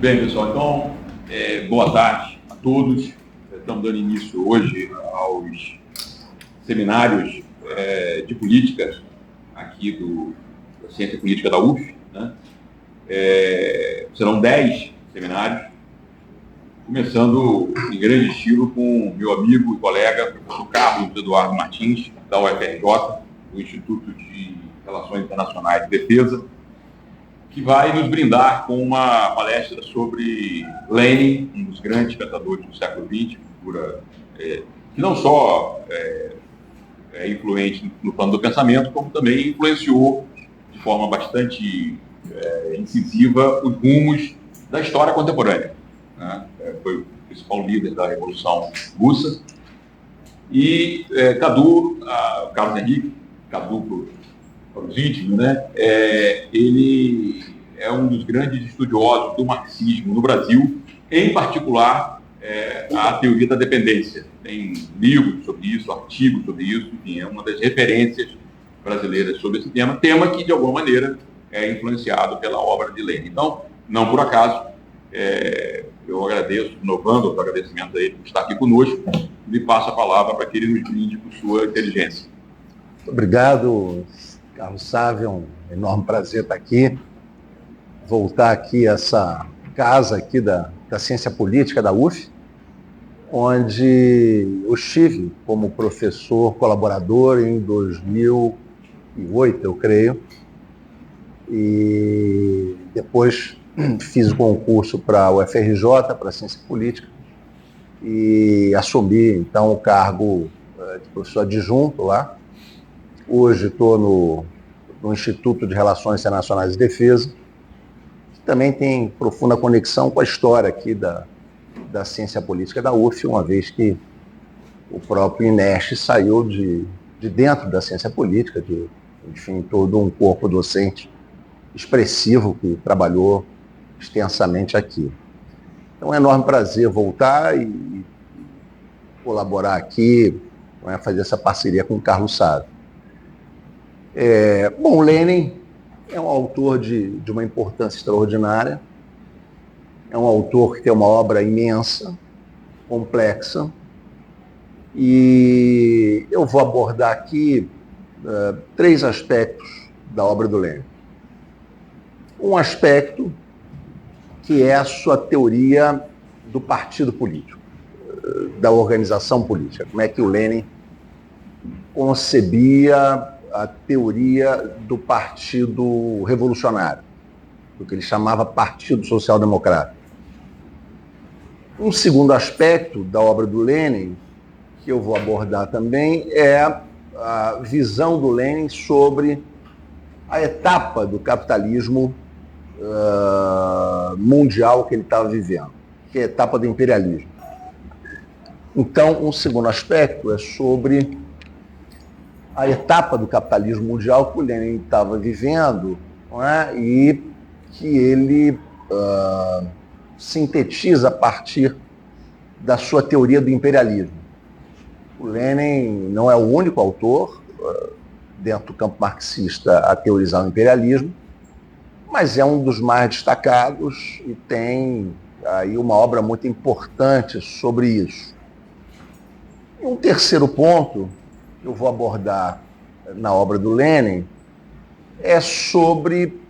Bem, pessoal, então, boa tarde a todos. Estamos dando início hoje aos seminários de política aqui da Ciência Política da UF, né? Serão 10 seminários, começando em grande estilo com meu amigo e colega, professor Carlos Eduardo Martins, da UFRJ, do Instituto de Relações Internacionais e Defesa, que vai nos brindar com uma palestra sobre Lenin, um dos grandes pensadores do século XX, figura que não só é influente no plano do pensamento, como também influenciou de forma bastante incisiva os rumos da história contemporânea, né? Foi o principal líder da Revolução Russa. E Carlos Henrique, Cadu para os íntimos, né? Ele é um dos grandes estudiosos do marxismo no Brasil, em particular a teoria da dependência. Tem livros sobre isso, artigos sobre isso, enfim, é uma das referências brasileiras sobre esse tema que, de alguma maneira, é influenciado pela obra de Lenin. Então, não por acaso, eu agradeço, renovando os agradecimentos a ele por estar aqui conosco, e lhe passo a palavra para que ele nos brinde com sua inteligência. Muito obrigado, Carlos Sávio, é um enorme prazer estar aqui, voltar aqui a essa casa aqui da Ciência Política da UF, onde eu estive como professor colaborador em 2008, eu creio, e depois fiz o concurso para a UFRJ, para a Ciência Política, e assumi, então, o cargo de professor adjunto lá. Hoje estou no Instituto de Relações Internacionais e Defesa, que também tem profunda conexão com a história aqui da ciência política da UF, uma vez que o próprio INEST saiu de dentro da ciência política, enfim, todo um corpo docente expressivo que trabalhou extensamente aqui. Então é um enorme prazer voltar e colaborar aqui, fazer essa parceria com o Carlos Sávio. Bom, Lenin é um autor de uma importância extraordinária, é um autor que tem uma obra imensa, complexa, e eu vou abordar aqui 3 aspectos da obra do Lenin. Um aspecto que é a sua teoria do partido político, da organização política, como é que o Lenin concebia a teoria do Partido Revolucionário, do que ele chamava Partido Social Democrata. Um segundo aspecto da obra do Lenin, que eu vou abordar também, é a visão do Lenin sobre a etapa do capitalismo mundial que ele estava vivendo, que é a etapa do imperialismo. Então, um segundo aspecto é sobre a etapa do capitalismo mundial que o Lenin estava vivendo, não é? E que ele sintetiza a partir da sua teoria do imperialismo. O Lenin não é o único autor dentro do campo marxista a teorizar o imperialismo, mas é um dos mais destacados e tem aí uma obra muito importante sobre isso. E um terceiro ponto que eu vou abordar na obra do Lenin é sobre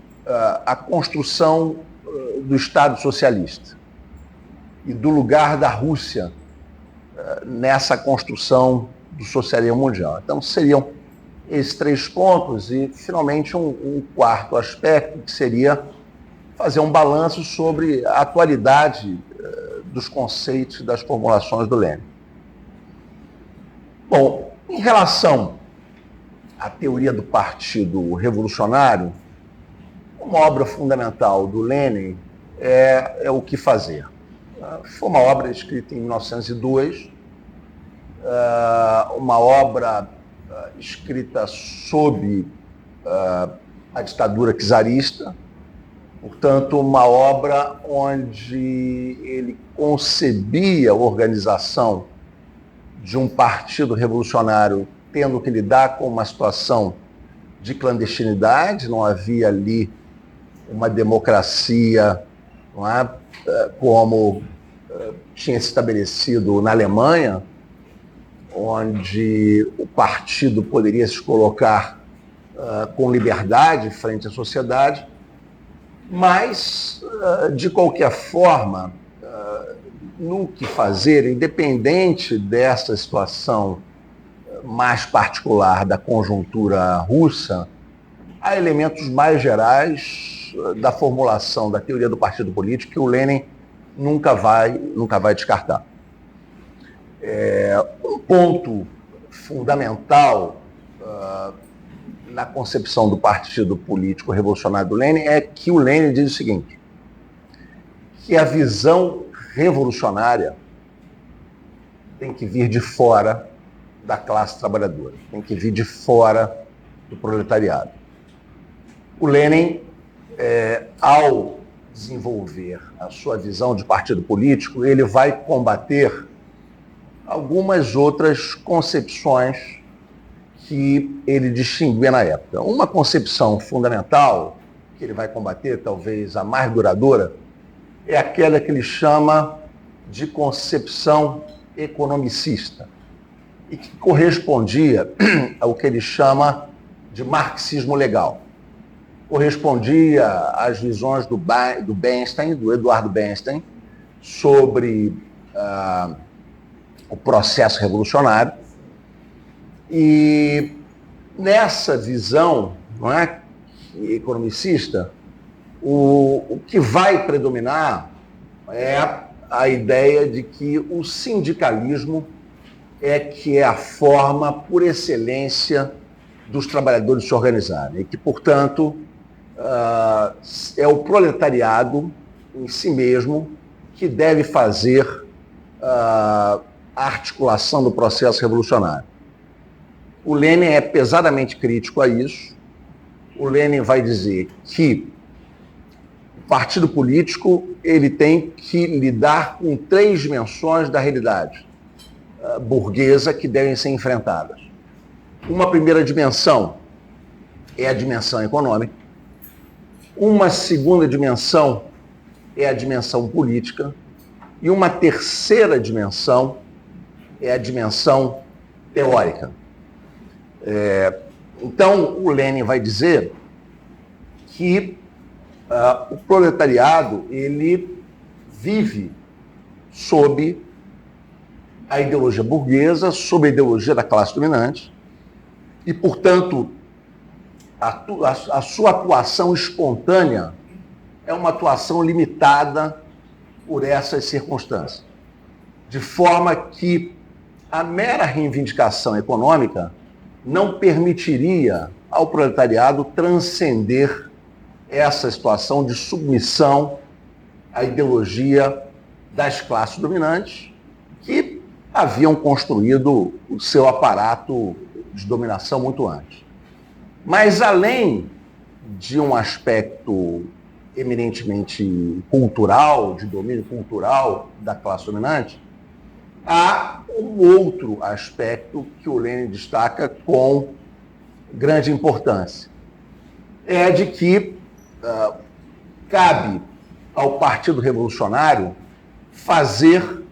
a construção do Estado socialista e do lugar da Rússia nessa construção do socialismo mundial. Então, seriam esses 3 pontos e, finalmente, um quarto aspecto, que seria fazer um balanço sobre a atualidade dos conceitos e das formulações do Lenin. Bom, em relação à teoria do Partido Revolucionário, uma obra fundamental do Lenin é O Que Fazer. Foi uma obra escrita em 1902, uma obra escrita sob a ditadura czarista, portanto, uma obra onde ele concebia a organização de um partido revolucionário tendo que lidar com uma situação de clandestinidade, não havia ali uma democracia, não é, como tinha se estabelecido na Alemanha, onde o partido poderia se colocar com liberdade frente à sociedade, mas, de qualquer forma, no que fazer, independente dessa situação mais particular da conjuntura russa, há elementos mais gerais da formulação da teoria do partido político que o Lenin nunca vai descartar. Um ponto fundamental na concepção do partido político revolucionário do Lenin é que o Lenin diz o seguinte, que a visão revolucionária tem que vir de fora da classe trabalhadora, tem que vir de fora do proletariado. O Lenin, ao desenvolver a sua visão de partido político, ele vai combater algumas outras concepções que ele distinguia na época. Uma concepção fundamental que ele vai combater, talvez a mais duradoura, é aquela que ele chama de concepção economicista e que correspondia ao que ele chama de marxismo legal. Correspondia às visões do Bernstein, do Eduardo Bernstein, sobre o processo revolucionário. E nessa visão, não é, economicista, o que vai predominar é a ideia de que o sindicalismo é a forma por excelência dos trabalhadores se organizarem e que, portanto, é o proletariado em si mesmo que deve fazer a articulação do processo revolucionário. O Lenin é pesadamente crítico a isso. O Lenin vai dizer que o partido político ele tem que lidar com 3 dimensões da realidade burguesa que devem ser enfrentadas. Uma primeira dimensão é a dimensão econômica. Uma segunda dimensão é a dimensão política. E uma terceira dimensão é a dimensão teórica. Então, o Lenin vai dizer que o proletariado ele vive sob a ideologia burguesa, sob a ideologia da classe dominante, e, portanto, a sua atuação espontânea é uma atuação limitada por essas circunstâncias, de forma que a mera reivindicação econômica não permitiria ao proletariado transcender essa situação de submissão à ideologia das classes dominantes que haviam construído o seu aparato de dominação muito antes. Mas, além de um aspecto eminentemente cultural, de domínio cultural da classe dominante, há um outro aspecto que o Lenin destaca com grande importância. É de que cabe ao Partido Revolucionário fazer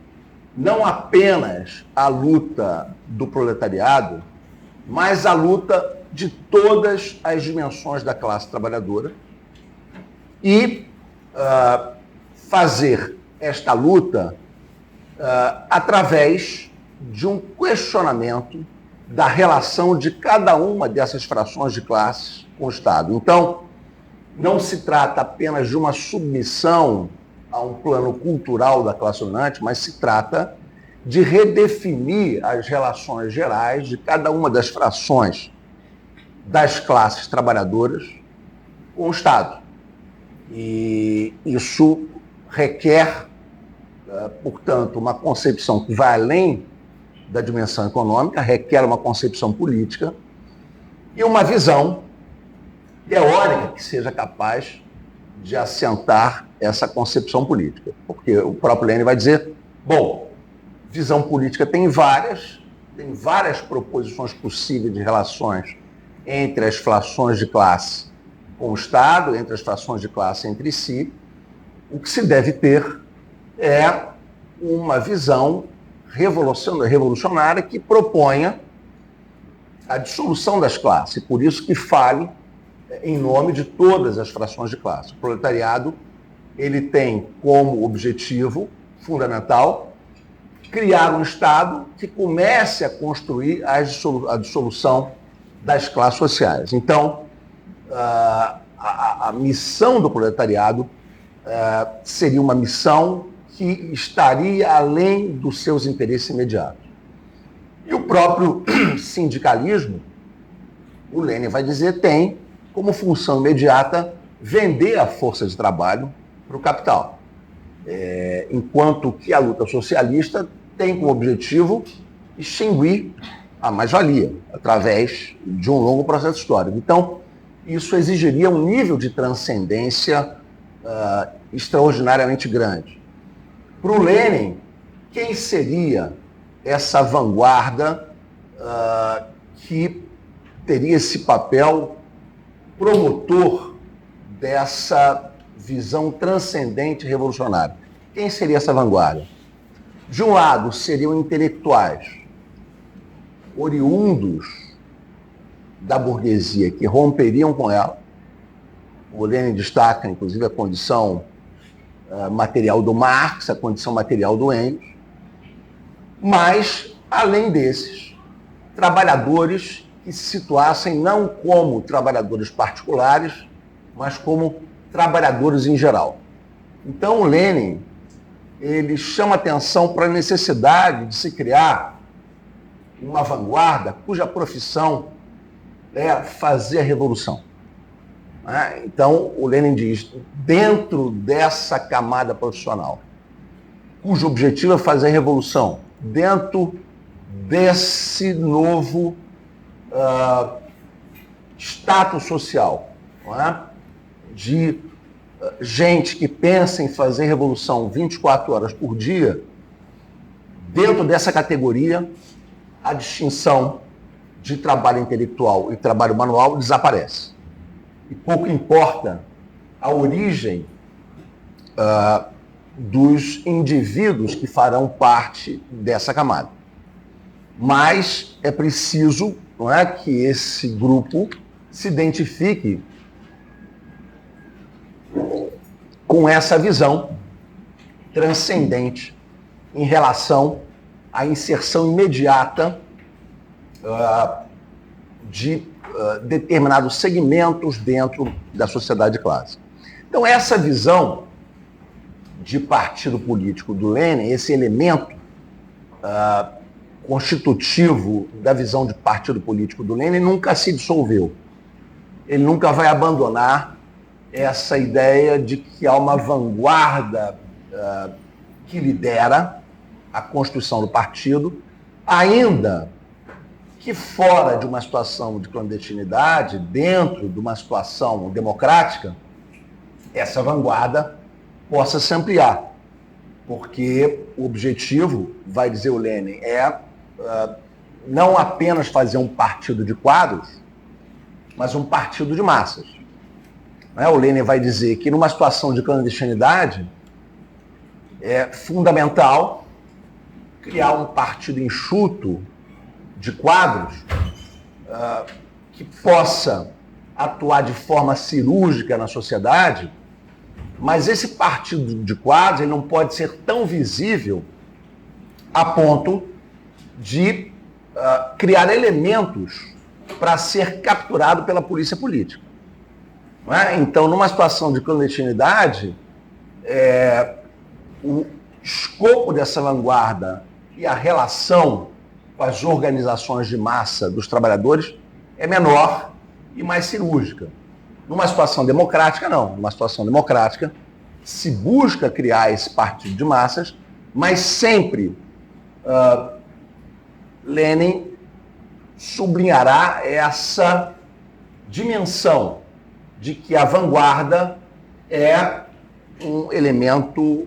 não apenas a luta do proletariado, mas a luta de todas as dimensões da classe trabalhadora e fazer esta luta através de um questionamento da relação de cada uma dessas frações de classes com o Estado. Então, não se trata apenas de uma submissão a um plano cultural da classe dominante, mas se trata de redefinir as relações gerais de cada uma das frações das classes trabalhadoras com o Estado. E isso requer, portanto, uma concepção que vai além da dimensão econômica, requer uma concepção política e uma visão teórica que seja capaz de assentar essa concepção política. Porque o próprio Lenin vai dizer, bom, visão política tem várias proposições possíveis de relações entre as frações de classe com o Estado, entre as frações de classe entre si. O que se deve ter é uma visão revolucionária que proponha a dissolução das classes, e por isso que fale em nome de todas as frações de classe. O proletariado, ele tem como objetivo fundamental criar um Estado que comece a construir a dissolução das classes sociais. Então, a missão do proletariado seria uma missão que estaria além dos seus interesses imediatos. E o próprio sindicalismo, o Lenin vai dizer, tem como função imediata vender a força de trabalho para o capital. Enquanto que a luta socialista tem como objetivo extinguir a mais-valia através de um longo processo histórico. Então, isso exigiria um nível de transcendência extraordinariamente grande. Para o Lenin, quem seria essa vanguarda que teria esse papel promotor dessa visão transcendente revolucionária? Quem seria essa vanguarda? De um lado, seriam intelectuais oriundos da burguesia que romperiam com ela. O Lenin destaca, inclusive, a condição material do Marx, a condição material do Engels. Mas, além desses, trabalhadores que se situassem não como trabalhadores particulares, mas como trabalhadores em geral. Então, o Lenin, ele chama atenção para a necessidade de se criar uma vanguarda cuja profissão é fazer a revolução. Então, o Lenin diz, dentro dessa camada profissional, cujo objetivo é fazer a revolução, dentro desse novo status social, de gente que pensa em fazer revolução 24 horas por dia, dentro dessa categoria, a distinção de trabalho intelectual e trabalho manual desaparece. E pouco importa a origem dos indivíduos que farão parte dessa camada. Mas é preciso, que esse grupo se identifique com essa visão transcendente em relação à inserção imediata de determinados segmentos dentro da sociedade de classe. Então, essa visão de partido político do Lenin, esse elemento constitutivo da visão de partido político do Lenin nunca se dissolveu. Ele nunca vai abandonar essa ideia de que há uma vanguarda que lidera a construção do partido, ainda que fora de uma situação de clandestinidade, dentro de uma situação democrática, essa vanguarda possa se ampliar. Porque o objetivo, vai dizer o Lenin, é não apenas fazer um partido de quadros, mas um partido de massas. O Lenin vai dizer que numa situação de clandestinidade é fundamental criar um partido enxuto de quadros que possa atuar de forma cirúrgica na sociedade, mas esse partido de quadros ele não pode ser tão visível a ponto de criar elementos para ser capturado pela polícia política. Então, numa situação de clandestinidade, o escopo dessa vanguarda e a relação com as organizações de massa dos trabalhadores é menor e mais cirúrgica. Numa situação democrática, não. Numa situação democrática, se busca criar esse partido de massas, mas sempre Lenin sublinhará essa dimensão de que a vanguarda é um elemento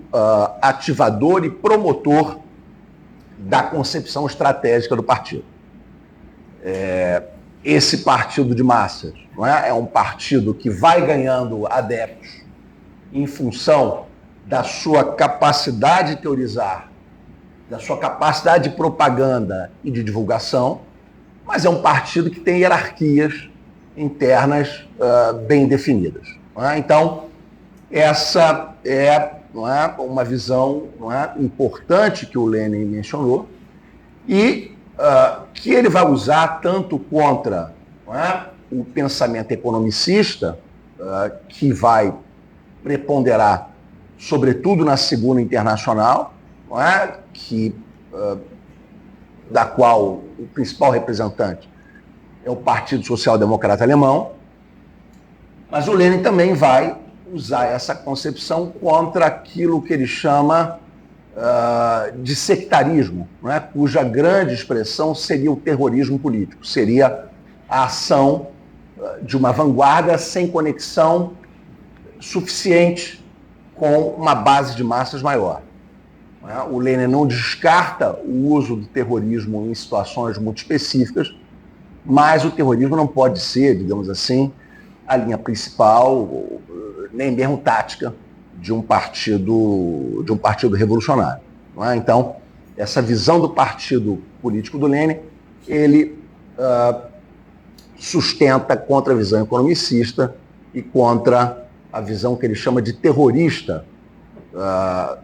ativador e promotor da concepção estratégica do partido. Esse partido de massas é um partido que vai ganhando adeptos em função da sua capacidade de teorizar, da sua capacidade de propaganda e de divulgação, mas é um partido que tem hierarquias internas bem definidas. Então, essa é uma visão importante que o Lenin mencionou e que ele vai usar tanto contra o pensamento economicista, que vai preponderar, sobretudo na Segunda Internacional, da qual o principal representante é o Partido Social Democrata Alemão, mas o Lenin também vai usar essa concepção contra aquilo que ele chama de sectarismo, cuja grande expressão seria o terrorismo político, seria a ação de uma vanguarda sem conexão suficiente com uma base de massas maior. O Lenin não descarta o uso do terrorismo em situações muito específicas, mas o terrorismo não pode ser, digamos assim, a linha principal, nem mesmo tática de um partido revolucionário. Então, essa visão do partido político do Lenin, ele sustenta contra a visão economicista e contra a visão que ele chama de terrorista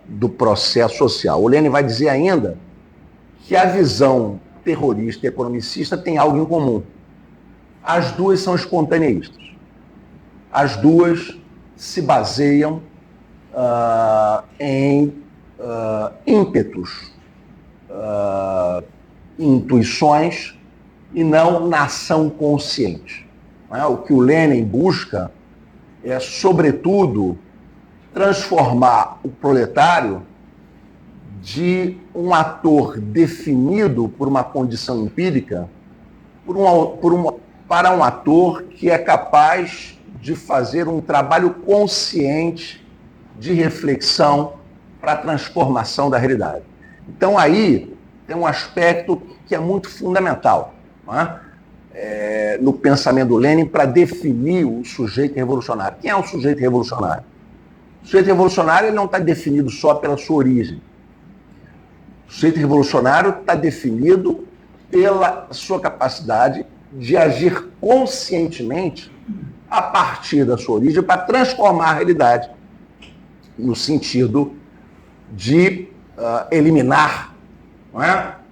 do processo social. O Lenin vai dizer ainda que a visão terrorista e economicista tem algo em comum. As duas são espontaneístas. As duas se baseiam em ímpetos, intuições e não na ação consciente. O que o Lenin busca é, sobretudo, transformar o proletário de um ator definido por uma condição empírica para um ator que é capaz de fazer um trabalho consciente de reflexão para a transformação da realidade. Então aí tem um aspecto que é muito fundamental no pensamento do Lenin para definir o sujeito revolucionário. Quem é o sujeito revolucionário? O sujeito revolucionário ele não está definido só pela sua origem. O sujeito revolucionário está definido pela sua capacidade de agir conscientemente a partir da sua origem para transformar a realidade no sentido de eliminar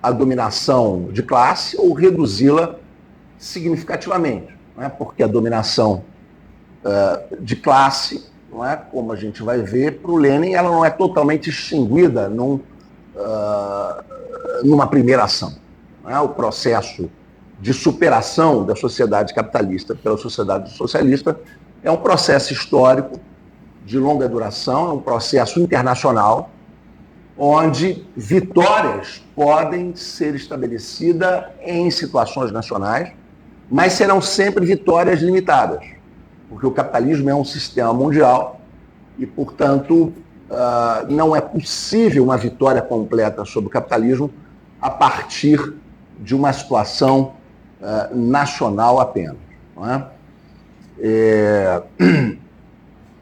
a dominação de classe ou reduzi-la significativamente. Porque a dominação de classe, como a gente vai ver, para o Lenin, ela não é totalmente extinguida numa primeira ação. O processo de superação da sociedade capitalista pela sociedade socialista é um processo histórico de longa duração, é um processo internacional, onde vitórias podem ser estabelecidas em situações nacionais, mas serão sempre vitórias limitadas, porque o capitalismo é um sistema mundial e, portanto, não é possível uma vitória completa sobre o capitalismo a partir de uma situação nacional apenas.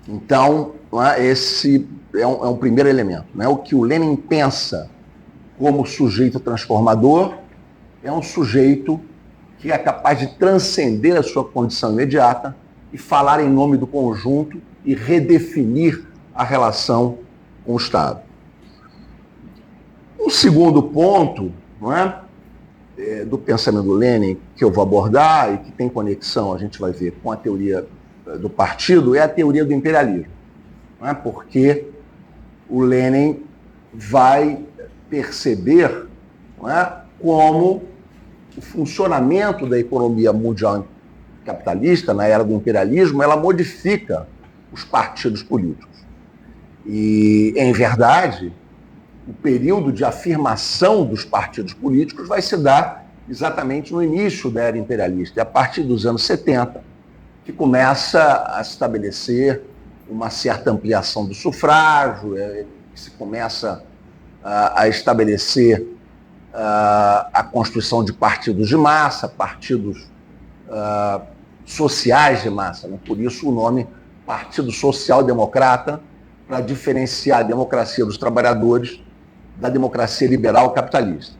Então, esse é um primeiro elemento. O que o Lenin pensa como sujeito transformador é um sujeito que é capaz de transcender a sua condição imediata e falar em nome do conjunto e redefinir a relação com o Estado. Um segundo ponto do pensamento do Lenin, que eu vou abordar e que tem conexão, a gente vai ver, com a teoria do partido, é a teoria do imperialismo. Porque o Lenin vai perceber como o funcionamento da economia mundial capitalista, na era do imperialismo, ela modifica os partidos políticos. E, em verdade, o período de afirmação dos partidos políticos vai se dar exatamente no início da era imperialista, a partir dos anos 70, que começa a se estabelecer uma certa ampliação do sufrágio, que se começa a estabelecer a construção de partidos de massa, partidos sociais de massa, Por isso o nome Partido Social Democrata, para diferenciar a democracia dos trabalhadores da democracia liberal capitalista.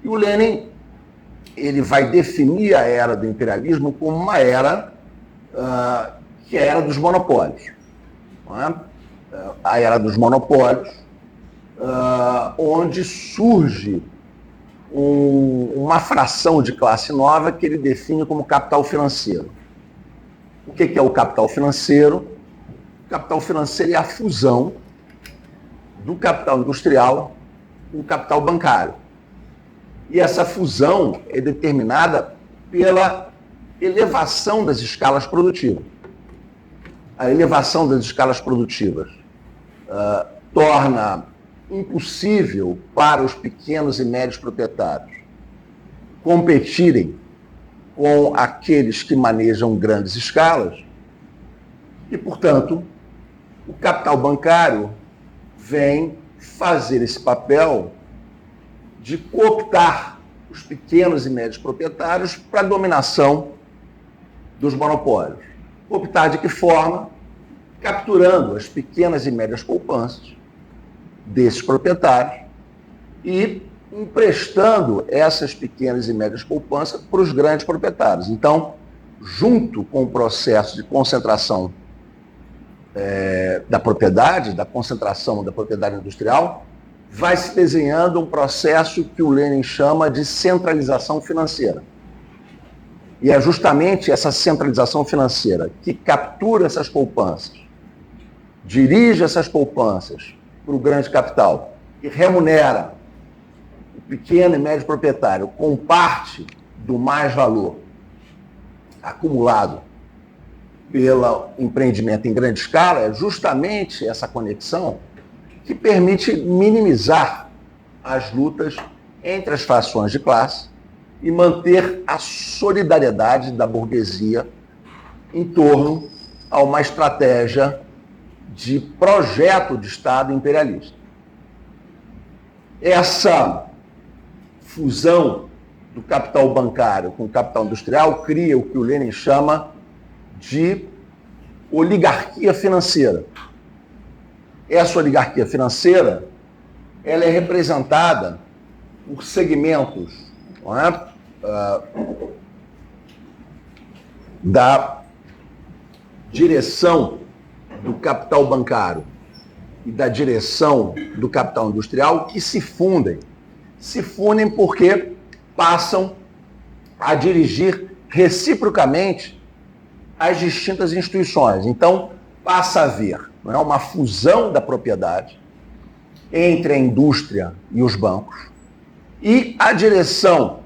E o Lenin ele vai definir a era do imperialismo como uma era que é a era dos monopólios. Não é? A era dos monopólios, onde surge uma fração de classe nova que ele define como capital financeiro. O que é o capital financeiro? O capital financeiro é a fusão do capital industrial com o capital bancário. E essa fusão é determinada pela elevação das escalas produtivas. A elevação das escalas produtivas torna impossível para os pequenos e médios proprietários competirem com aqueles que manejam grandes escalas e, portanto, o capital bancário vem fazer esse papel de cooptar os pequenos e médios proprietários para a dominação dos monopólios. Cooptar de que forma? Capturando as pequenas e médias poupanças desses proprietários e emprestando essas pequenas e médias poupanças para os grandes proprietários. Então, junto com o processo de concentração da propriedade, da concentração da propriedade industrial, vai se desenhando um processo que o Lenin chama de centralização financeira. E é justamente essa centralização financeira que captura essas poupanças, dirige essas poupanças para o grande capital e remunera o pequeno e médio proprietário com parte do mais-valor acumulado pelo empreendimento em grande escala, é justamente essa conexão que permite minimizar as lutas entre as fações de classe e manter a solidariedade da burguesia em torno a uma estratégia de projeto de Estado imperialista. Essa fusão do capital bancário com o capital industrial cria o que o Lenin chama de oligarquia financeira. Essa oligarquia financeira ela é representada por segmentos, não é? Da direção do capital bancário e da direção do capital industrial que se fundem. Se fundem porque passam a dirigir reciprocamente as distintas instituições. Então, passa a haver, não é, uma fusão da propriedade entre a indústria e os bancos, e a direção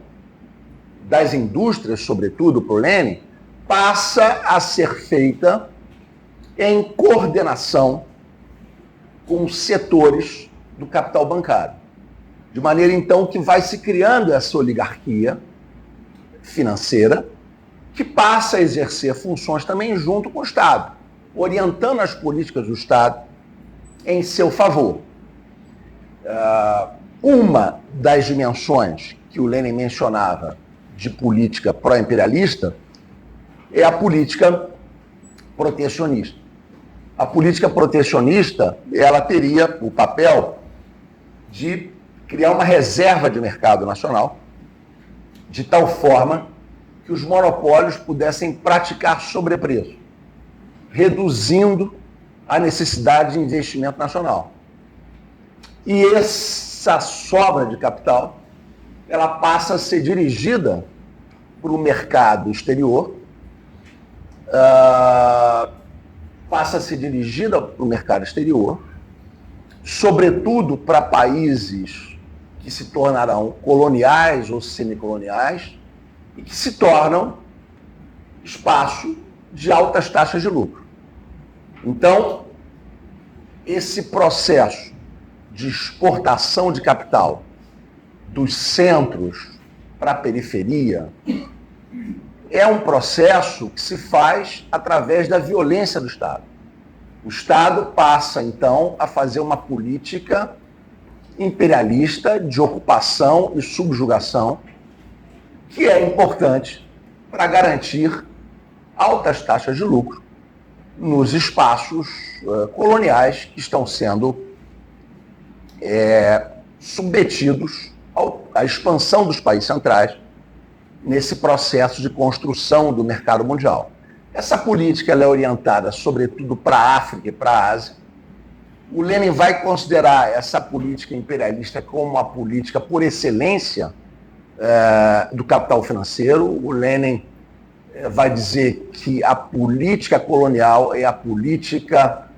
das indústrias, sobretudo por Lenin, passa a ser feita em coordenação com setores do capital bancário. De maneira, então, que vai se criando essa oligarquia financeira que passa a exercer funções também junto com o Estado, orientando as políticas do Estado em seu favor. Uma das dimensões que o Lenin mencionava de política pró-imperialista é a política protecionista. A política protecionista, ela teria o papel de criar uma reserva de mercado nacional, de tal forma que os monopólios pudessem praticar sobrepreço, reduzindo a necessidade de investimento nacional. E essa sobra de capital, ela passa a ser dirigida para o mercado exterior, sobretudo para países que se tornarão coloniais ou semicoloniais e que se tornam espaço de altas taxas de lucro. Então, esse processo de exportação de capital dos centros para a periferia é um processo que se faz através da violência do Estado. O Estado passa, então, a fazer uma política imperialista de ocupação e subjugação, que é importante para garantir altas taxas de lucro nos espaços coloniais que estão sendo submetidos à expansão dos países centrais nesse processo de construção do mercado mundial. Essa política ela é orientada, sobretudo, para a África e para a Ásia. O Lenin vai considerar essa política imperialista como a política por excelência do capital financeiro. O Lenin vai dizer que a política colonial é a política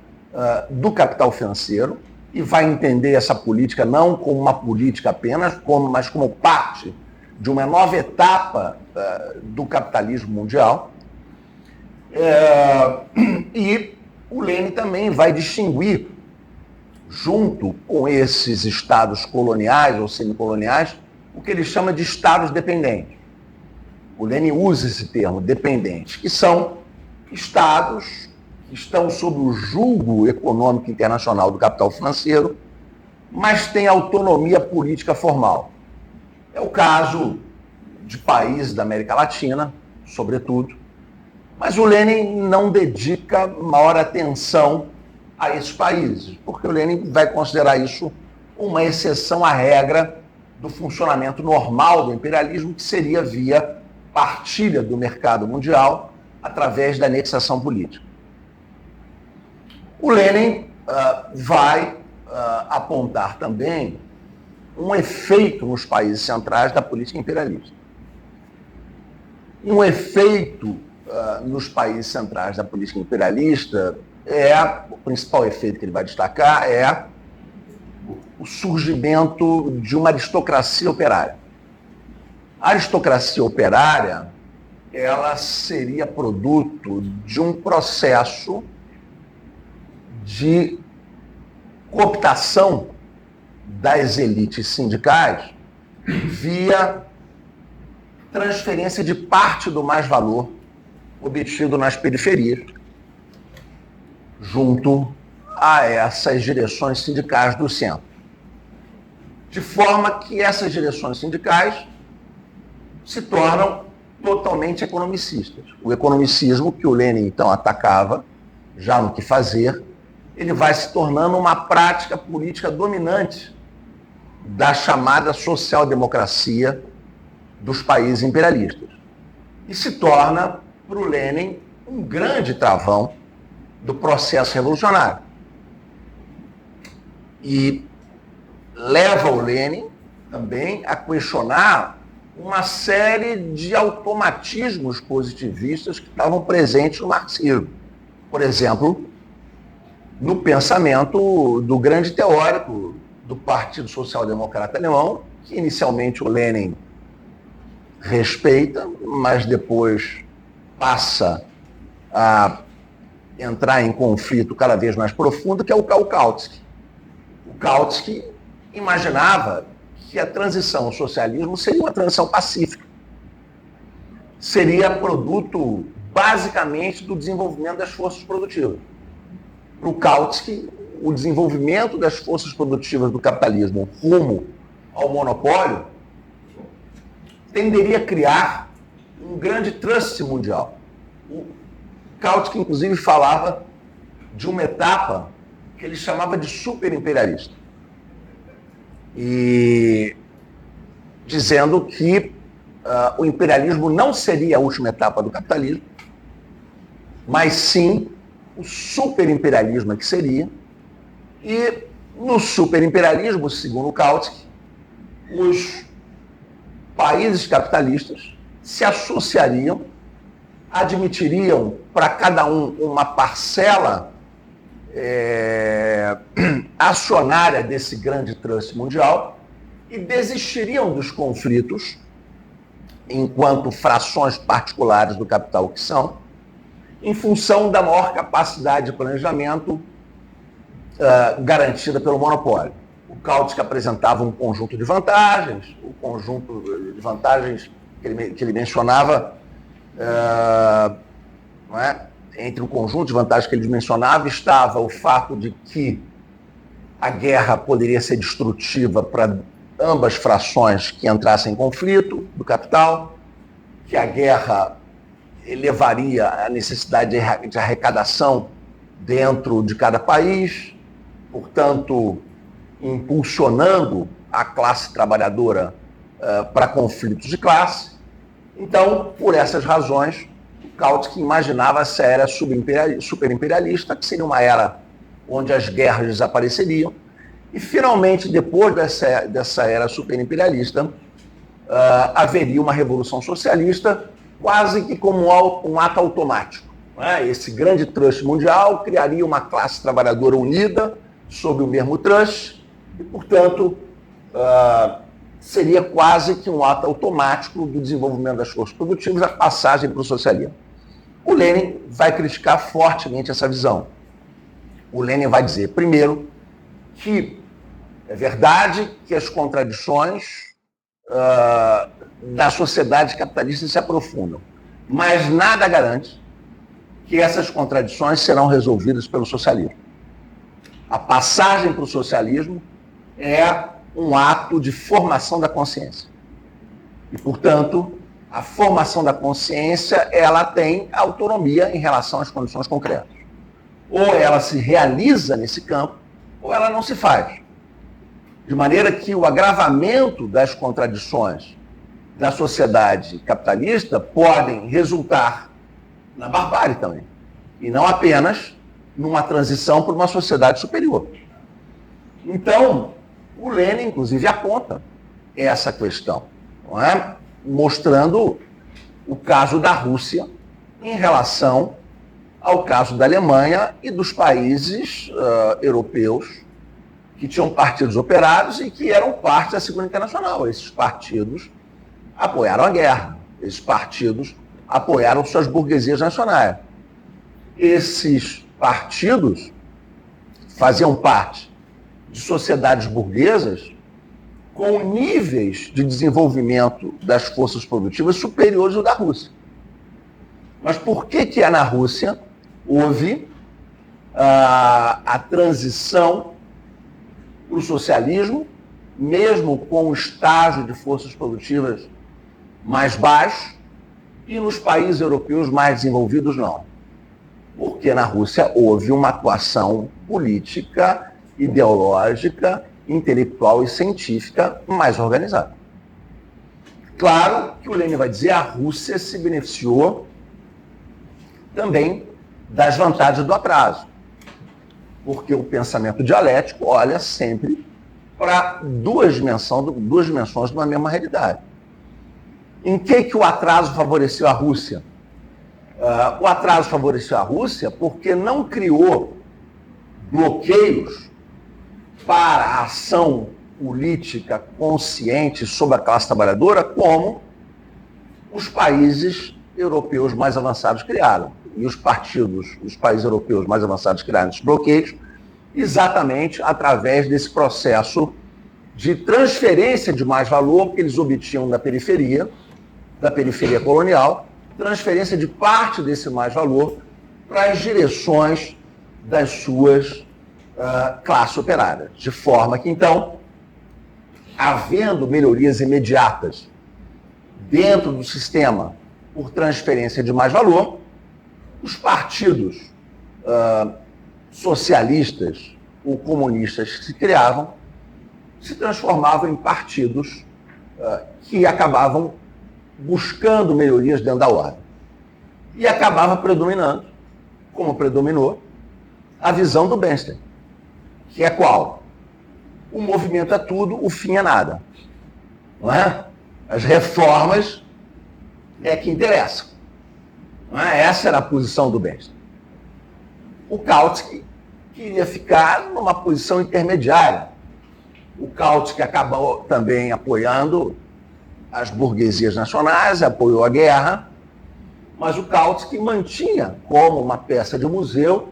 do capital financeiro e vai entender essa política não como uma política apenas, mas como parte de uma nova etapa do capitalismo mundial. E o Lenin também vai distinguir, junto com esses estados coloniais ou semicoloniais, o que ele chama de estados dependentes. O Lenin usa esse termo, dependentes, que são estados que estão sob o julgo econômico internacional do capital financeiro, mas têm autonomia política formal. É o caso de países da América Latina, sobretudo, mas o Lenin não dedica maior atenção a esses países, porque o Lenin vai considerar isso uma exceção à regra do funcionamento normal do imperialismo, que seria via partilha do mercado mundial através da anexação política. O Lenin vai apontar também um efeito nos países centrais da política imperialista. Um efeito nos países centrais da política imperialista o principal efeito que ele vai destacar é o surgimento de uma aristocracia operária. A aristocracia operária, ela seria produto de um processo de cooptação das elites sindicais via transferência de parte do mais-valor obtido nas periferias, junto a essas direções sindicais do centro. De forma que essas direções sindicais se tornam totalmente economicistas. O economicismo que o Lenin, então, atacava, já no Que Fazer, ele vai se tornando uma prática política dominante da chamada social-democracia dos países imperialistas. E se torna, para o Lenin, um grande travão do processo revolucionário. E leva o Lenin também a questionar uma série de automatismos positivistas que estavam presentes no marxismo. Por exemplo, no pensamento do grande teórico do Partido Social Democrata Alemão, que inicialmente o Lenin respeita, mas depois passa a entrar em conflito cada vez mais profundo, que é o Kautsky. O Kautsky imaginava que a transição ao socialismo seria uma transição pacífica. Seria produto, basicamente, do desenvolvimento das forças produtivas. Para o Kautsky, o desenvolvimento das forças produtivas do capitalismo rumo ao monopólio tenderia a criar um grande trust mundial. O Kautsky, inclusive, falava de uma etapa que ele chamava de superimperialista. E dizendo que o imperialismo não seria a última etapa do capitalismo, mas sim o superimperialismo que seria. E no superimperialismo, segundo o Kautsky, os países capitalistas se associariam, admitiriam para cada um uma parcela acionária desse grande trust mundial e desistiriam dos conflitos enquanto frações particulares do capital que são, em função da maior capacidade de planejamento garantida pelo monopólio. O Kautsky apresentava um conjunto de vantagens, o conjunto de vantagens que ele mencionava, não é? Entre o conjunto de vantagens que ele mencionava estava o fato de que a guerra poderia ser destrutiva para ambas frações que entrassem em conflito do capital, que a guerra elevaria a necessidade de arrecadação dentro de cada país, portanto, impulsionando a classe trabalhadora para conflitos de classe. Então, por essas razões, Kautsky imaginava essa era superimperialista, que seria uma era onde as guerras desapareceriam, e finalmente, depois dessa era superimperialista, haveria uma revolução socialista, quase que como um ato automático. Né? Esse grande trust mundial criaria uma classe trabalhadora unida sob o mesmo trust, e, portanto, seria quase que um ato automático do desenvolvimento das forças produtivas, a passagem para o socialismo. O Lenin vai criticar fortemente essa visão. O Lenin vai dizer, primeiro, que é verdade que as contradições da sociedade capitalista se aprofundam, mas nada garante que essas contradições serão resolvidas pelo socialismo. A passagem para o socialismo é um ato de formação da consciência. E, portanto, a formação da consciência, ela tem autonomia em relação às condições concretas. Ou ela se realiza nesse campo, ou ela não se faz. De maneira que o agravamento das contradições da sociedade capitalista podem resultar na barbárie também. E não apenas numa transição para uma sociedade superior. Então, o Lenin, inclusive, aponta essa questão, não é? Mostrando o caso da Rússia em relação ao caso da Alemanha e dos países europeus que tinham partidos operários e que eram parte da Segunda Internacional. Esses partidos apoiaram a guerra, esses partidos apoiaram suas burguesias nacionais. Esses partidos faziam parte de sociedades burguesas com níveis de desenvolvimento das forças produtivas superiores ao da Rússia. Mas por que na Rússia houve a transição para o socialismo, mesmo com o estágio de forças produtivas mais baixo, e nos países europeus mais desenvolvidos não? Porque na Rússia houve uma atuação política, ideológica, intelectual e científica mais organizada. Claro que o Lenin vai dizer que a Rússia se beneficiou também das vantagens do atraso, porque o pensamento dialético olha sempre para duas dimensões de uma mesma realidade. Em que o atraso favoreceu a Rússia? O atraso favoreceu a Rússia porque não criou bloqueios para a ação política consciente sobre a classe trabalhadora, como os países europeus mais avançados criaram. E os países europeus mais avançados criaram esses bloqueios exatamente através desse processo de transferência de mais valor que eles obtinham da periferia colonial, transferência de parte desse mais valor para as direções das suas classes operárias. De forma que, então, havendo melhorias imediatas dentro do sistema por transferência de mais valor, os partidos socialistas ou comunistas que se criavam se transformavam em partidos que acabavam buscando melhorias dentro da ordem. E acabava predominando, como predominou, a visão do Bernstein, que é qual? O movimento é tudo, o fim é nada. Não é? As reformas é que interessam. Não é? Essa era a posição do Bernstein. O Kautsky queria ficar numa posição intermediária. O Kautsky acabou também apoiando as burguesias nacionais, apoiou a guerra, mas o Kautsky mantinha como uma peça de museu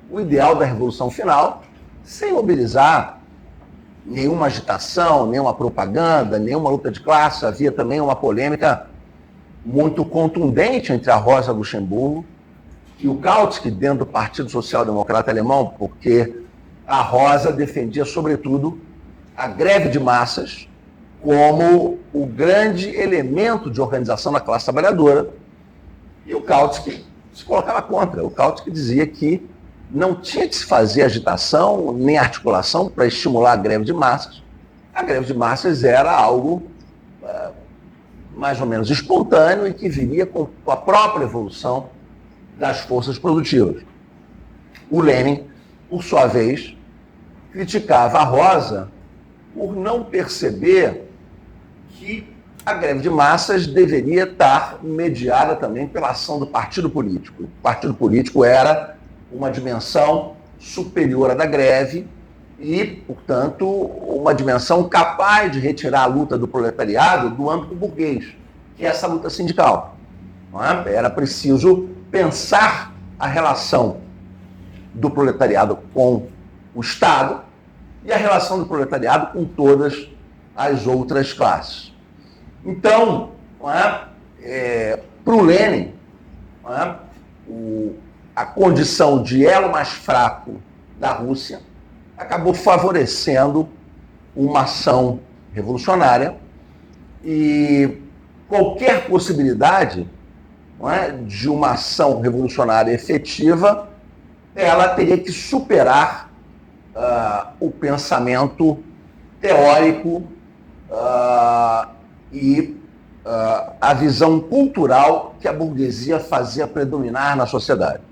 o ideal da Revolução Final, sem mobilizar nenhuma agitação, nenhuma propaganda, nenhuma luta de classe. Havia também uma polêmica muito contundente entre a Rosa Luxemburgo e o Kautsky dentro do Partido Social Democrata Alemão, porque a Rosa defendia, sobretudo, a greve de massas como o grande elemento de organização da classe trabalhadora, E o Kautsky se colocava contra. O Kautsky dizia que não tinha que se fazer agitação nem articulação para estimular a greve de massas. A greve de massas era algo mais ou menos espontâneo e que viria com a própria evolução das forças produtivas. O Lenin, por sua vez, criticava a Rosa por não perceber que a greve de massas deveria estar mediada também pela ação do partido político. O partido político era uma dimensão superior à da greve e, portanto, uma dimensão capaz de retirar a luta do proletariado do âmbito burguês, que é essa luta sindical. Não é? Era preciso pensar a relação do proletariado com o Estado e a relação do proletariado com todas as outras classes. Então, para o Lenin, a condição de elo mais fraco da Rússia acabou favorecendo uma ação revolucionária e qualquer possibilidade de uma ação revolucionária efetiva, ela teria que superar o pensamento teórico e a visão cultural que a burguesia fazia predominar na sociedade.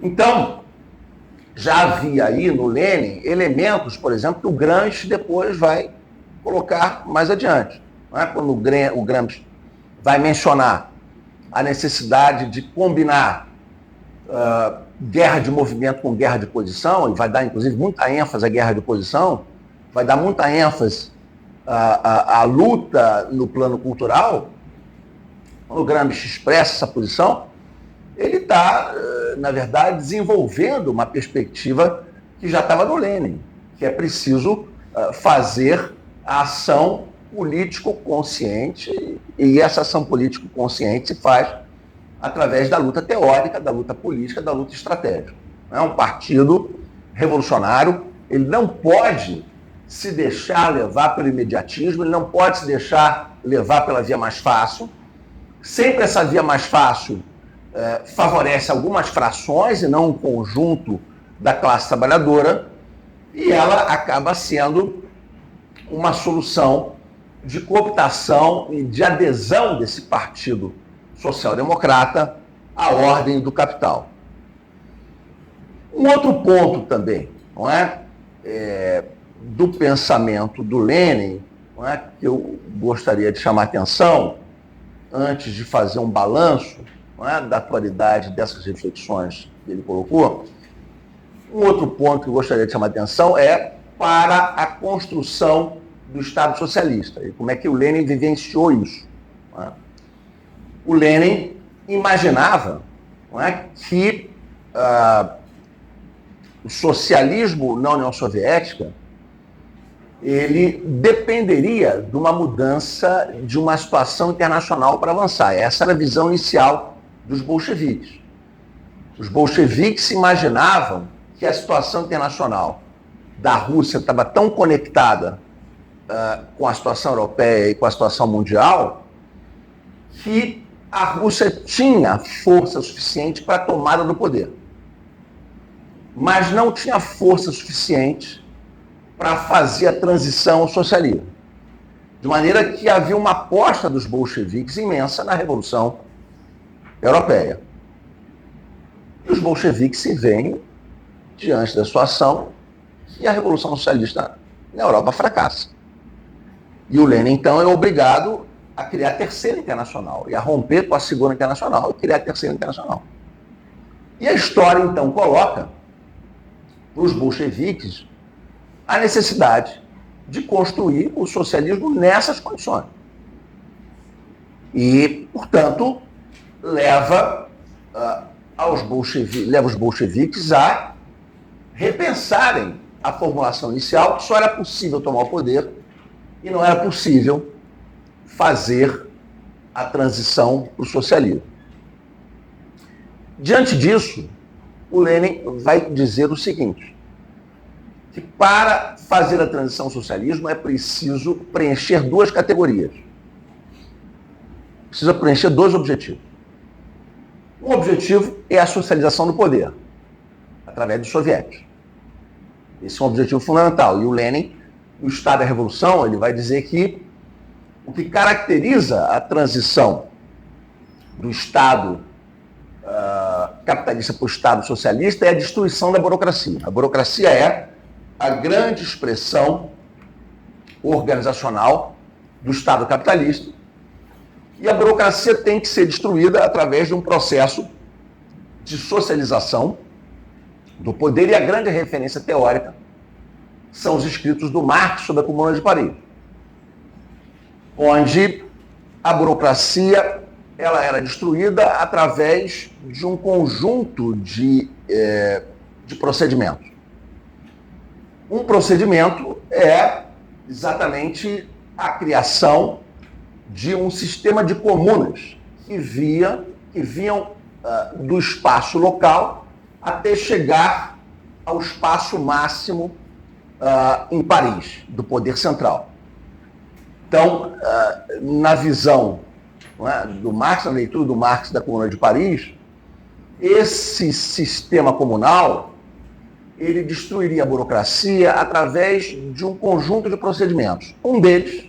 Então, já havia aí no Lenin elementos, por exemplo, que o Gramsci depois vai colocar mais adiante. Quando o Gramsci vai mencionar a necessidade de combinar guerra de movimento com guerra de posição, e vai dar, inclusive, muita ênfase à guerra de posição, vai dar muita ênfase à luta no plano cultural. Quando o Gramsci expressa essa posição, ele está, na verdade, desenvolvendo uma perspectiva que já estava no Lenin, que é preciso fazer a ação político-consciente, e essa ação político-consciente se faz através da luta teórica, da luta política, da luta estratégica. Um partido revolucionário, ele não pode se deixar levar pelo imediatismo, ele não pode se deixar levar pela via mais fácil. Sempre essa via mais fácil favorece algumas frações e não um conjunto da classe trabalhadora, e ela acaba sendo uma solução de cooptação e de adesão desse partido social-democrata à ordem do capital. Um outro ponto também, não é? Do pensamento do Lenin, não é? Que eu gostaria de chamar a atenção, antes de fazer um balanço, não é? Da atualidade dessas reflexões que ele colocou. Um outro ponto que eu gostaria de chamar a atenção é para a construção do Estado socialista, e como é que o Lenin vivenciou isso. Não é? O Lenin imaginava, não é, que o socialismo na União Soviética ele dependeria de uma mudança de uma situação internacional para avançar. Essa era a visão inicial dos bolcheviques. Os bolcheviques imaginavam que a situação internacional da Rússia estava tão conectada com a situação europeia e com a situação mundial que a Rússia tinha força suficiente para a tomada do poder, mas não tinha força suficiente para fazer a transição ao socialismo. De maneira que havia uma aposta dos bolcheviques imensa na Revolução Europeia. E os bolcheviques se veem diante da situação e a Revolução Socialista na Europa fracassa. E o Lenin, então, é obrigado a criar a Terceira Internacional, e a romper com a Segunda Internacional e criar a Terceira Internacional. E a história, então, coloca para os bolcheviques a necessidade de construir o socialismo nessas condições. E, portanto, leva os bolcheviques a repensarem a formulação inicial, que só era possível tomar o poder e não era possível fazer a transição para o socialismo. Diante disso, o Lenin vai dizer o seguinte, que para fazer a transição ao socialismo é preciso preencher duas categorias. Precisa preencher dois objetivos. Um objetivo é a socialização do poder, através dos soviéticos. Esse é um objetivo fundamental. E o Lenin, no Estado da Revolução, ele vai dizer que o que caracteriza a transição do Estado capitalista para o Estado socialista é a destruição da burocracia. A burocracia é a grande expressão organizacional do Estado capitalista, e a burocracia tem que ser destruída através de um processo de socialização do poder, e a grande referência teórica são os escritos do Marx sobre a Comuna de Paris, onde a burocracia ela era destruída através de um conjunto de procedimentos. Um procedimento é exatamente a criação de um sistema de comunas que vinham do espaço local até chegar ao espaço máximo em Paris, do poder central. Então, na visão do Marx, na leitura do Marx da Comuna de Paris, esse sistema comunal ele destruiria a burocracia através de um conjunto de procedimentos. Um deles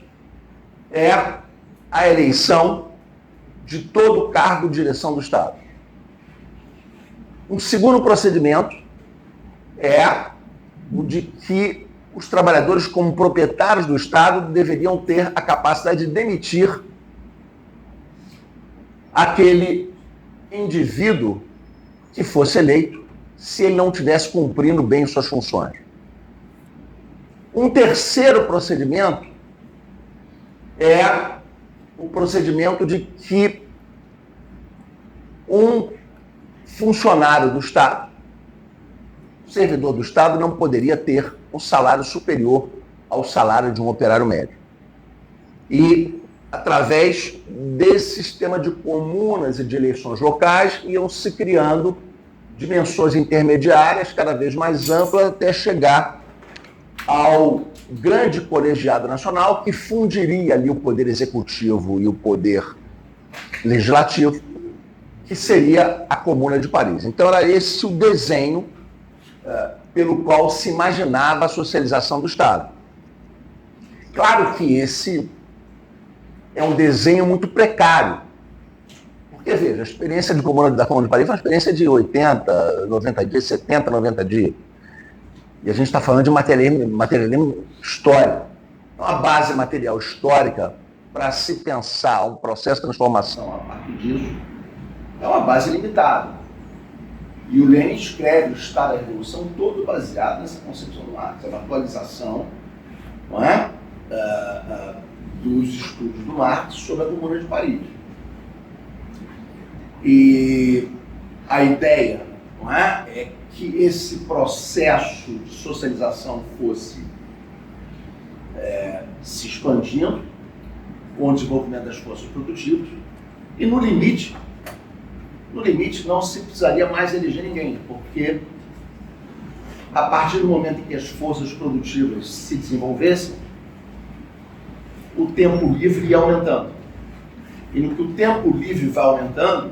é a eleição de todo o cargo de direção do Estado. Um segundo procedimento é o de que os trabalhadores, como proprietários do Estado, deveriam ter a capacidade de demitir aquele indivíduo que fosse eleito se ele não estivesse cumprindo bem suas funções. Um terceiro procedimento é o procedimento de que um funcionário do Estado, servidor do Estado, não poderia ter um salário superior ao salário de um operário médio. E, através desse sistema de comunas e de eleições locais, iam se criando dimensões intermediárias cada vez mais amplas até chegar ao grande colegiado nacional, que fundiria ali o poder executivo e o poder legislativo, que seria a Comuna de Paris. Então era esse o desenho pelo qual se imaginava a socialização do Estado. Claro que esse é um desenho muito precário, porque, veja, a experiência da Comuna de Paris foi uma experiência de 80, 90 dias, 70, 90 dias. E a gente está falando de materialismo histórico. Então, a base material histórica para se pensar um processo de transformação a partir disso é uma base limitada. E o Lenin escreve o Estado da Revolução todo baseado nessa concepção do Marx. É uma atualização, não é? Dos estudos do Marx sobre a Comuna de Paris. E a ideia, não é que esse processo de socialização fosse se expandindo com o desenvolvimento das forças produtivas, e no limite não se precisaria mais eleger ninguém, porque a partir do momento em que as forças produtivas se desenvolvessem, o tempo livre ia aumentando. E no que o tempo livre vai aumentando,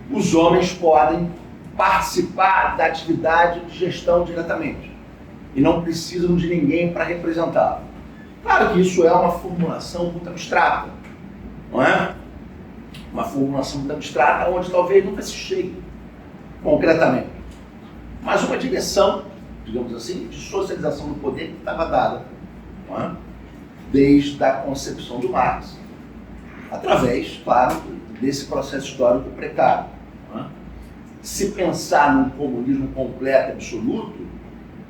os homens podem participar da atividade de gestão diretamente e não precisam de ninguém para representá-lo. Claro que isso é uma formulação muito abstrata, não é? Uma formulação muito abstrata onde talvez nunca se chegue concretamente. Mas uma direção, digamos assim, de socialização do poder que estava dada, não é? Desde a concepção do Marx, através, claro, desse processo histórico precário. Não é? Se pensar num comunismo completo, absoluto,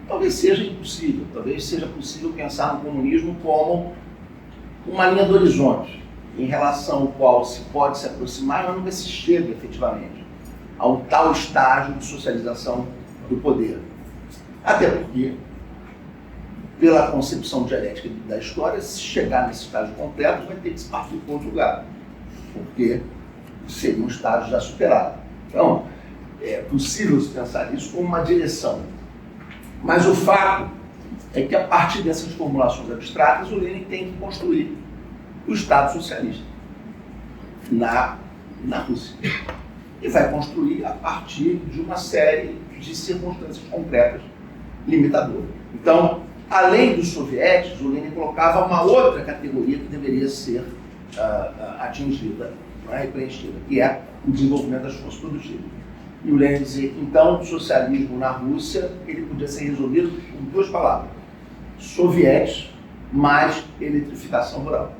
talvez seja impossível. Talvez seja possível pensar no comunismo como uma linha do horizonte, em relação ao qual se pode se aproximar, mas nunca se chega efetivamente a um tal estágio de socialização do poder. Até porque, pela concepção dialética da história, se chegar nesse estágio completo, vai ter que se partir para outro lugar, porque seria um estágio já superado. Então, é possível se pensar isso como uma direção. Mas o fato é que, a partir dessas formulações abstratas, o Lenin tem que construir o Estado socialista na Rússia. e vai construir a partir de uma série de circunstâncias concretas limitadoras. Então, além dos soviéticos, o Lenin colocava uma outra categoria que deveria ser atingida, e preenchida, que é o desenvolvimento das forças produtivas. E o Lenin dizia que, então, o socialismo na Rússia ele podia ser resolvido com duas palavras: sovietes mais eletrificação rural.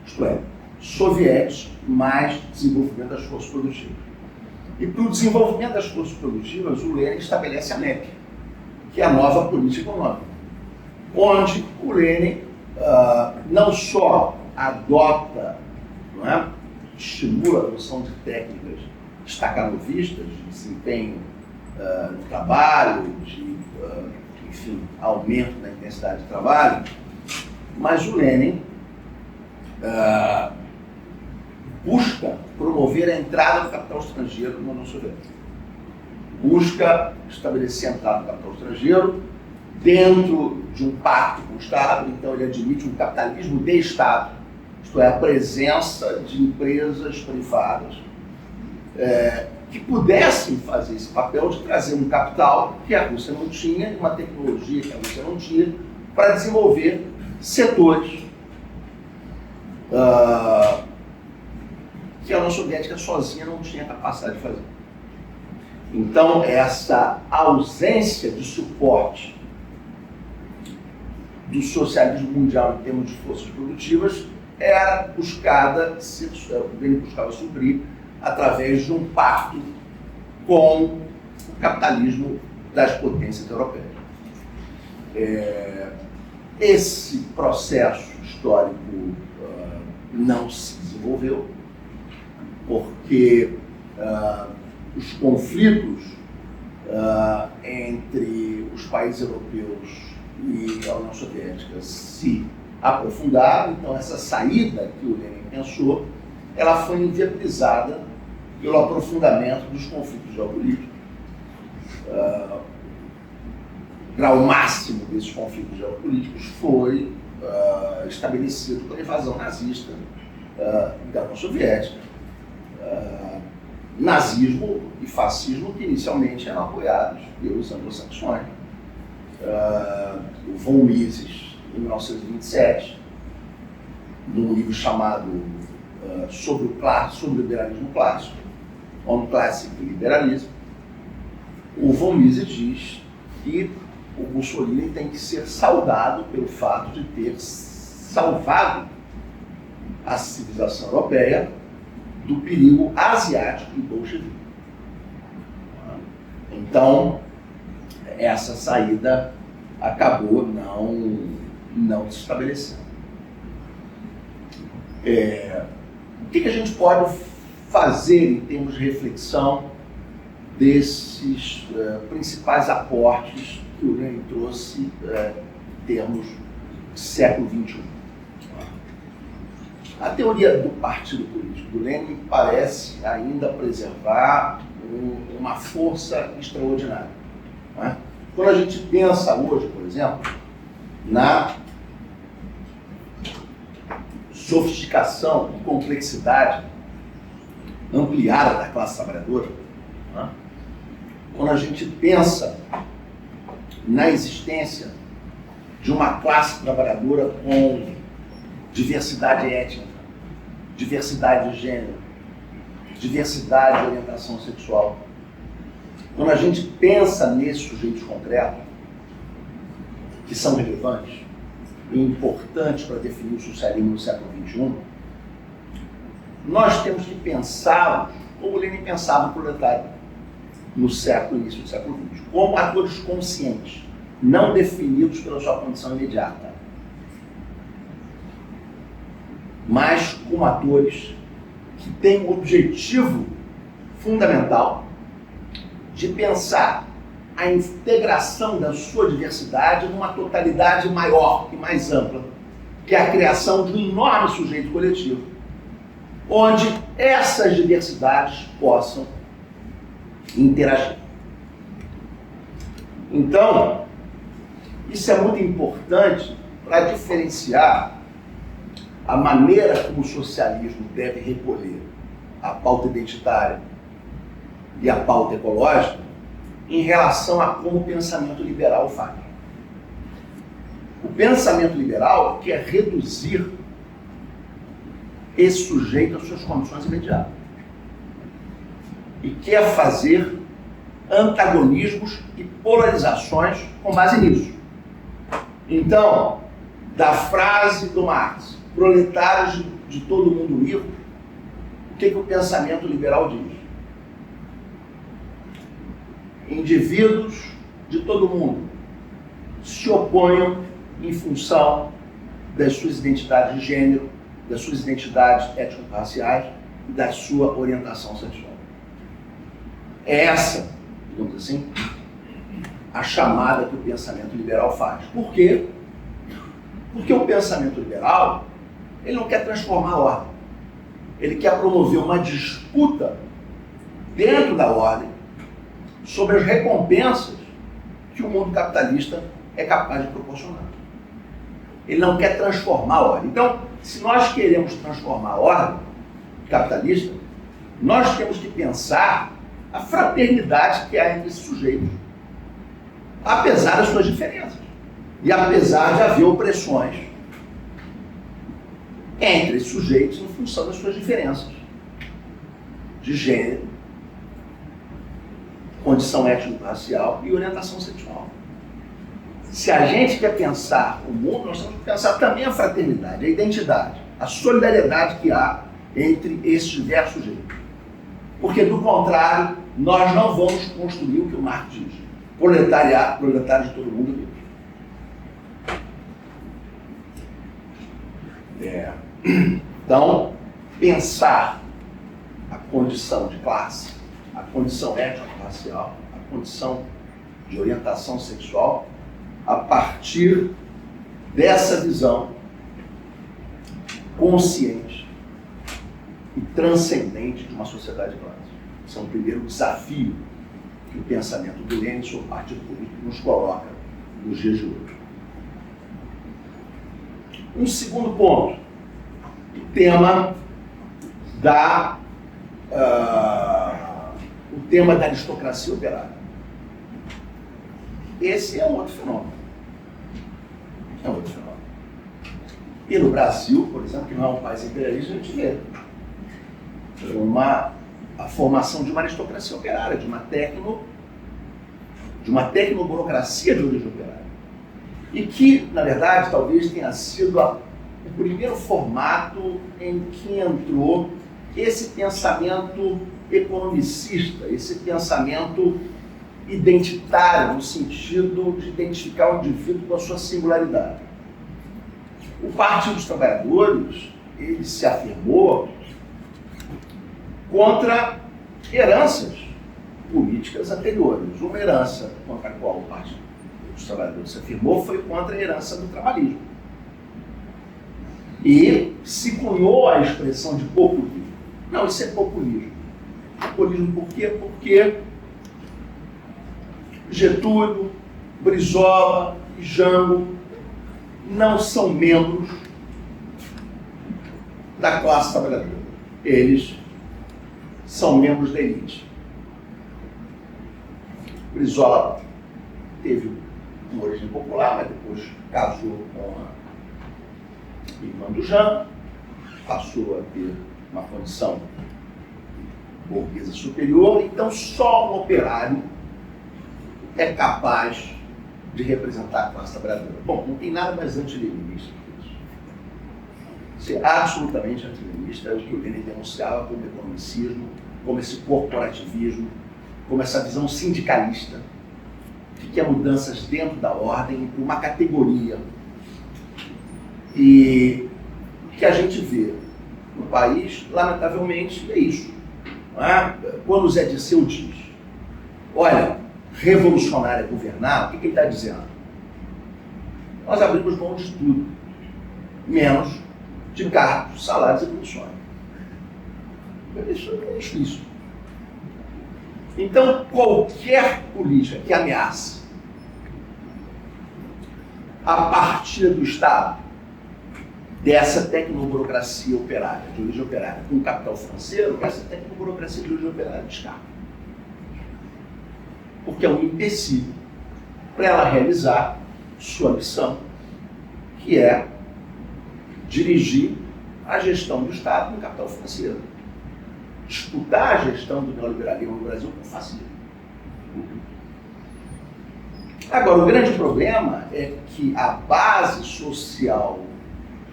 Isto é, sovietes mais desenvolvimento das forças produtivas. E para o desenvolvimento das forças produtivas, o Lenin estabelece a NEP, que é a nova política econômica, onde o Lenin não só adota, estimula a adoção de técnicas stacanovistas, de desempenho no trabalho, de aumento da intensidade de trabalho, mas o Lenin busca promover a entrada do capital estrangeiro na União Soviética. Busca estabelecer a entrada do capital estrangeiro dentro de um pacto com o Estado, então ele admite um capitalismo de Estado, isto é, a presença de empresas privadas que pudessem fazer esse papel de trazer um capital que a Rússia não tinha, uma tecnologia que a Rússia não tinha, para desenvolver setores que a União Soviética sozinha não tinha capacidade de fazer. Então, essa ausência de suporte do socialismo mundial em termos de forças produtivas era buscada, ele buscava suprir através de um pacto com o capitalismo das potências europeias. Esse processo histórico não se desenvolveu porque os conflitos entre os países europeus e a União Soviética se aprofundaram. Então essa saída que o Lenin pensou, ela foi inviabilizada pelo aprofundamento dos conflitos geopolíticos. O grau máximo desses conflitos geopolíticos foi estabelecido pela invasão nazista da União Soviética. Nazismo e fascismo que inicialmente eram apoiados pelos anglo-saxões. O von Mises, em 1927, num livro chamado sobre o liberalismo clássico, On Classic Liberalism, o von Mises diz que o Mussolini tem que ser saudado pelo fato de ter salvado a civilização europeia do perigo asiático e bolchevique. Então, essa saída acabou não se estabelecendo. O que a gente pode fazer em termos de reflexão desses principais aportes que o Lenin trouxe em termos de século XXI? A teoria do partido político do Lenin parece ainda preservar uma força extraordinária. Quando a gente pensa hoje, por exemplo, na sofisticação e complexidade ampliada da classe trabalhadora, quando a gente pensa na existência de uma classe trabalhadora com diversidade étnica, diversidade de gênero, diversidade de orientação sexual. Quando a gente pensa nesses sujeitos concretos, que são relevantes e importantes para definir o socialismo no século XXI, nós temos que pensá-los como Lenin pensava o proletário no início do século XX, como atores conscientes, não definidos pela sua condição imediata, mas como atores que têm o objetivo fundamental de pensar a integração da sua diversidade numa totalidade maior e mais ampla, que é a criação de um enorme sujeito coletivo, onde essas diversidades possam interagir. Então, isso é muito importante para diferenciar a maneira como o socialismo deve recolher a pauta identitária e a pauta ecológica em relação a como o pensamento liberal faz. O pensamento liberal quer reduzir esse sujeito às suas condições imediatas e quer fazer antagonismos e polarizações com base nisso. Então, da frase do Marx, proletários de todo mundo livre, o que o pensamento liberal diz? Indivíduos de todo mundo se oponham em função das suas identidades de gênero, das suas identidades étnico-raciais e da sua orientação sexual. É essa, digamos assim, a chamada que o pensamento liberal faz. Por quê? Porque o pensamento liberal, ele não quer transformar a ordem. Ele quer promover uma disputa dentro da ordem sobre as recompensas que o mundo capitalista é capaz de proporcionar. Ele não quer transformar a ordem. Então, se nós queremos transformar a ordem capitalista, nós temos que pensar a fraternidade que há entre esses sujeitos, apesar das suas diferenças e apesar de haver opressões entre esses sujeitos em função das suas diferenças de gênero, condição étnico-racial e orientação sexual. Se a gente quer pensar o mundo, nós temos que pensar também a fraternidade, a identidade, a solidariedade que há entre esses diversos sujeitos. Porque, do contrário, nós não vamos construir o que o Marx diz: proletário de todo mundo livre. Então, pensar a condição de classe, a condição étnico-racial, a condição de orientação sexual, a partir dessa visão consciente e transcendente de uma sociedade de classe. Esse é o primeiro desafio que o pensamento do Lenin sobre o partido político nos coloca nos dias de hoje. Um segundo ponto, o tema da aristocracia operária. Esse é um outro fenômeno. E no Brasil, por exemplo, que não é um país imperialista, a gente vê a formação de uma aristocracia operária, de uma tecnoburocracia de origem operária. E que, na verdade, talvez tenha sido o primeiro formato em que entrou esse pensamento economicista, esse pensamento identitário, no sentido de identificar o indivíduo com a sua singularidade. O Partido dos Trabalhadores, ele se afirmou contra heranças políticas anteriores. Uma herança contra a qual o Partido dos Trabalhadores se afirmou foi contra a herança do trabalhismo. E se cunhou a expressão de populismo. Não, isso é populismo. Populismo por quê? Porque Getúlio, Brizola e Jango não são membros da classe trabalhadora. Eles são membros da elite. Brizola teve uma origem popular, mas depois casou com a irmã do Jango, passou a ter uma condição burguesa superior, então só um operário é capaz de representar a classe trabalhadora. Bom, não tem nada mais antileninista que isso. Ser absolutamente antileninista é o que o Lenin denunciava como economicismo, como esse corporativismo, como essa visão sindicalista, que quer mudanças dentro da ordem para uma categoria. E o que a gente vê no país, lamentavelmente, é isso. Não é? Quando o Zé Dirceu diz, olha, revolucionário é governar, o que ele está dizendo? Nós abrimos mão de tudo, menos de cargos, salários e funções. Isso é difícil. Então, qualquer política que ameace a partir do Estado dessa tecnoburocracia operária, de origem operária, com capital financeiro, essa tecnoburocracia de origem operária descarta. porque é um empecilho para ela realizar sua missão, que é dirigir a gestão do Estado no capital financeiro. Disputar a gestão do neoliberalismo no Brasil com facilidade. Agora, o grande problema é que a base social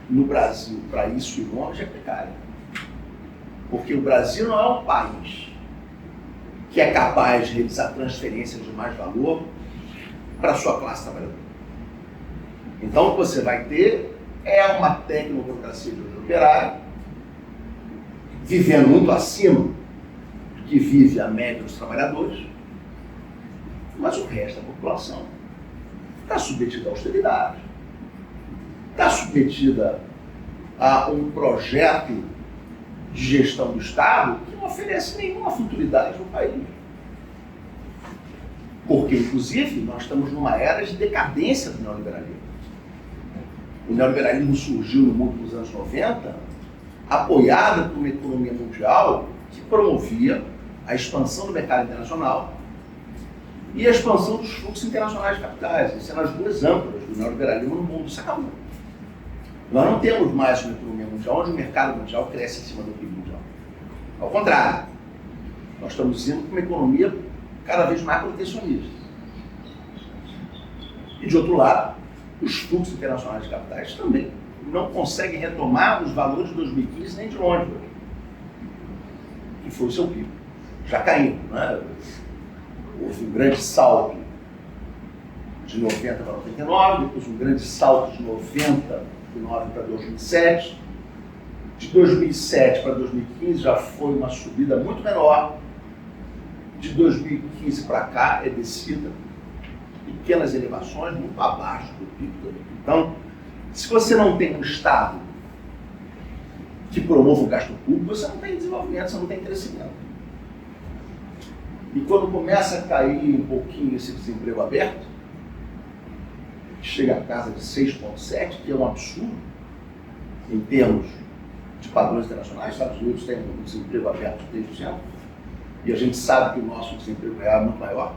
no Brasil para isso e longe é precária. Porque o Brasil não é um país que é capaz de realizar transferências de mais valor para a sua classe trabalhadora. Então, o que você vai ter é uma tecnocracia de operário, vivendo muito acima do que vive a média dos trabalhadores, mas o resto da população está submetida à austeridade, está submetida a um projeto de gestão do Estado que não oferece nenhuma futuridade no país. Porque, inclusive, nós estamos numa era de decadência do neoliberalismo. O neoliberalismo surgiu no mundo dos anos 90, apoiado por uma economia mundial que promovia a expansão do mercado internacional e a expansão dos fluxos internacionais de capitais. Essas são as duas âncoras do neoliberalismo no mundo. Isso acabou. Nós não temos mais uma economia mundial onde o mercado mundial cresce acima do PIB mundial. Ao contrário, nós estamos indo para uma economia cada vez mais protecionista. E, de outro lado, os fluxos internacionais de capitais também não conseguem retomar os valores de 2015 nem de longe, que foi o seu pico. Já caindo, né? Houve um grande salto de 90 para 99, depois um grande salto de 99 para 2007. De 2007 para 2015 já foi uma subida muito menor. De 2015 para cá é descida, pequenas elevações, muito abaixo do pico. Então, se você não tem um Estado que promova o gasto público, você não tem desenvolvimento, você não tem crescimento. E quando começa a cair um pouquinho esse desemprego aberto, chega a casa de 6,7, que é um absurdo em termos de padrões internacionais. Os Estados Unidos têm um desemprego aberto de 3%, e a gente sabe que o nosso desemprego real é muito maior,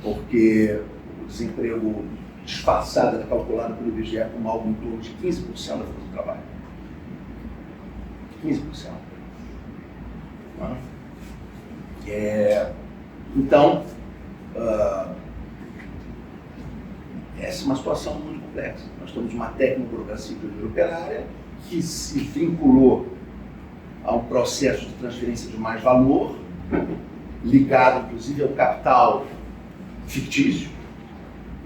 porque o desemprego disfarçado é calculado pelo IBGE como algo em torno de 15% da força de trabalho. 15%. Então, essa é uma situação muito complexa. Nós temos uma tecnoburocracia operária que se vinculou a um processo de transferência de mais valor, ligado inclusive ao capital fictício,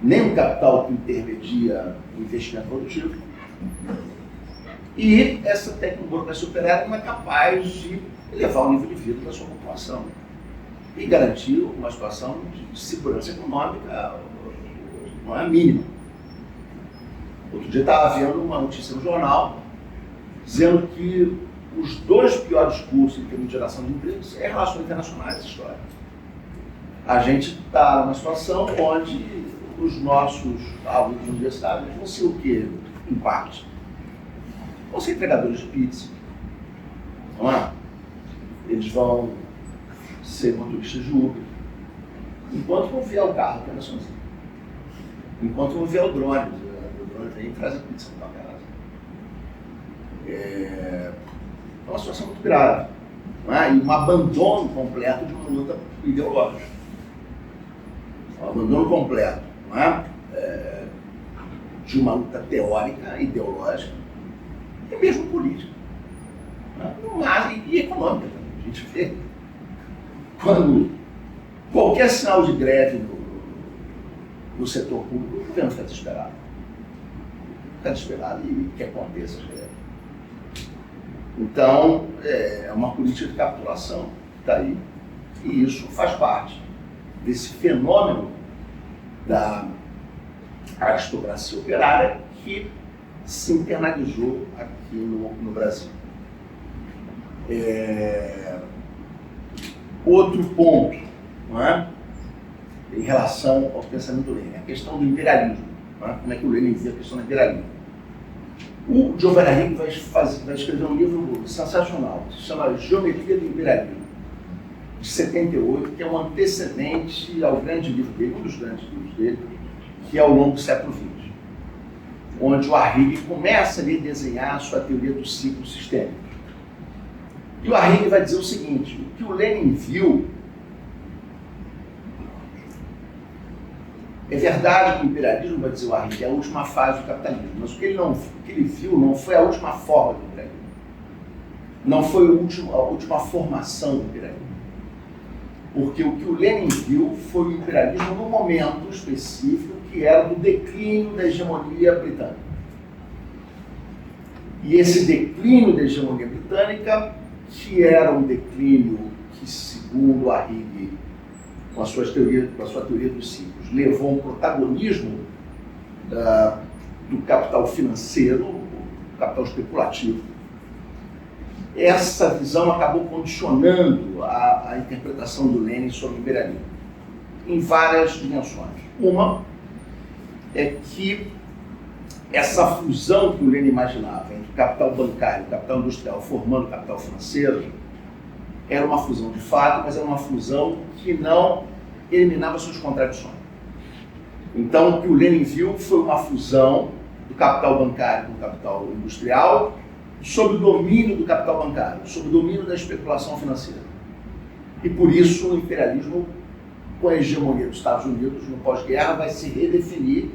nem um capital que intermedia o investimento produtivo. E essa tecnoburocracia operária não é capaz de elevar o nível de vida da sua população e garantir uma situação de segurança econômica não é mínima. Outro dia estava vendo uma notícia no jornal dizendo que os dois piores cursos em termos de geração de empregos é relações internacionais, essa história. A gente está numa situação onde os nossos alunos universitários vão ser o quê, em parte? Vão ser entregadores de pizza, não é? Eles vão ser motoristas de Uber, enquanto não vier o carro que anda sozinho. Enquanto não vier o drone vem e traz a pizza para casa. É uma situação muito grave, não é? E um abandono completo de uma luta ideológica. Um abandono completo, não é? De uma luta teórica, ideológica e mesmo política. E econômica também. A gente vê quando qualquer sinal de greve no setor público, o governo fica desesperado. Fica desesperado e quer conter essas greves. Então, é uma política de capitulação que está aí, e isso faz parte desse fenômeno da aristocracia operária que se internalizou aqui no Brasil. Outro ponto, não é? Em relação ao pensamento do Lenin, a questão do imperialismo. Não é? Como é que o Lenin vê a questão do imperialismo? O Giovanni Arrighi vai escrever um livro sensacional, que se chama Geometria do Imperialismo. de 78, que é um antecedente ao grande livro dele, um dos grandes livros dele, que é Ao Longo do Século XX, onde o Arrighi começa a desenhar a sua teoria do ciclo sistêmico. E o Arrighi vai dizer o seguinte: o que o Lenin viu, é verdade que o imperialismo, vai dizer o Arrighi, é a última fase do capitalismo, mas o que ele viu não foi a última forma do imperialismo, não foi a última formação do imperialismo. Porque o que o Lenin viu foi o imperialismo num momento específico, que era do declínio da hegemonia britânica. E esse declínio da hegemonia britânica, que era um declínio que, segundo Arrighi, com a sua teoria dos ciclos, levou um protagonismo do capital financeiro, do capital especulativo. Essa visão acabou condicionando a interpretação do Lenin sobre o imperialismo, em várias dimensões. Uma é que essa fusão que o Lenin imaginava entre o capital bancário e o capital industrial, formando o capital financeiro, era uma fusão de fato, mas era uma fusão que não eliminava suas contradições. Então, o que o Lenin viu foi uma fusão do capital bancário com o capital industrial, sob o domínio do capital bancário, sob o domínio da especulação financeira. E por isso o imperialismo, com a hegemonia dos Estados Unidos no pós-guerra, vai se redefinir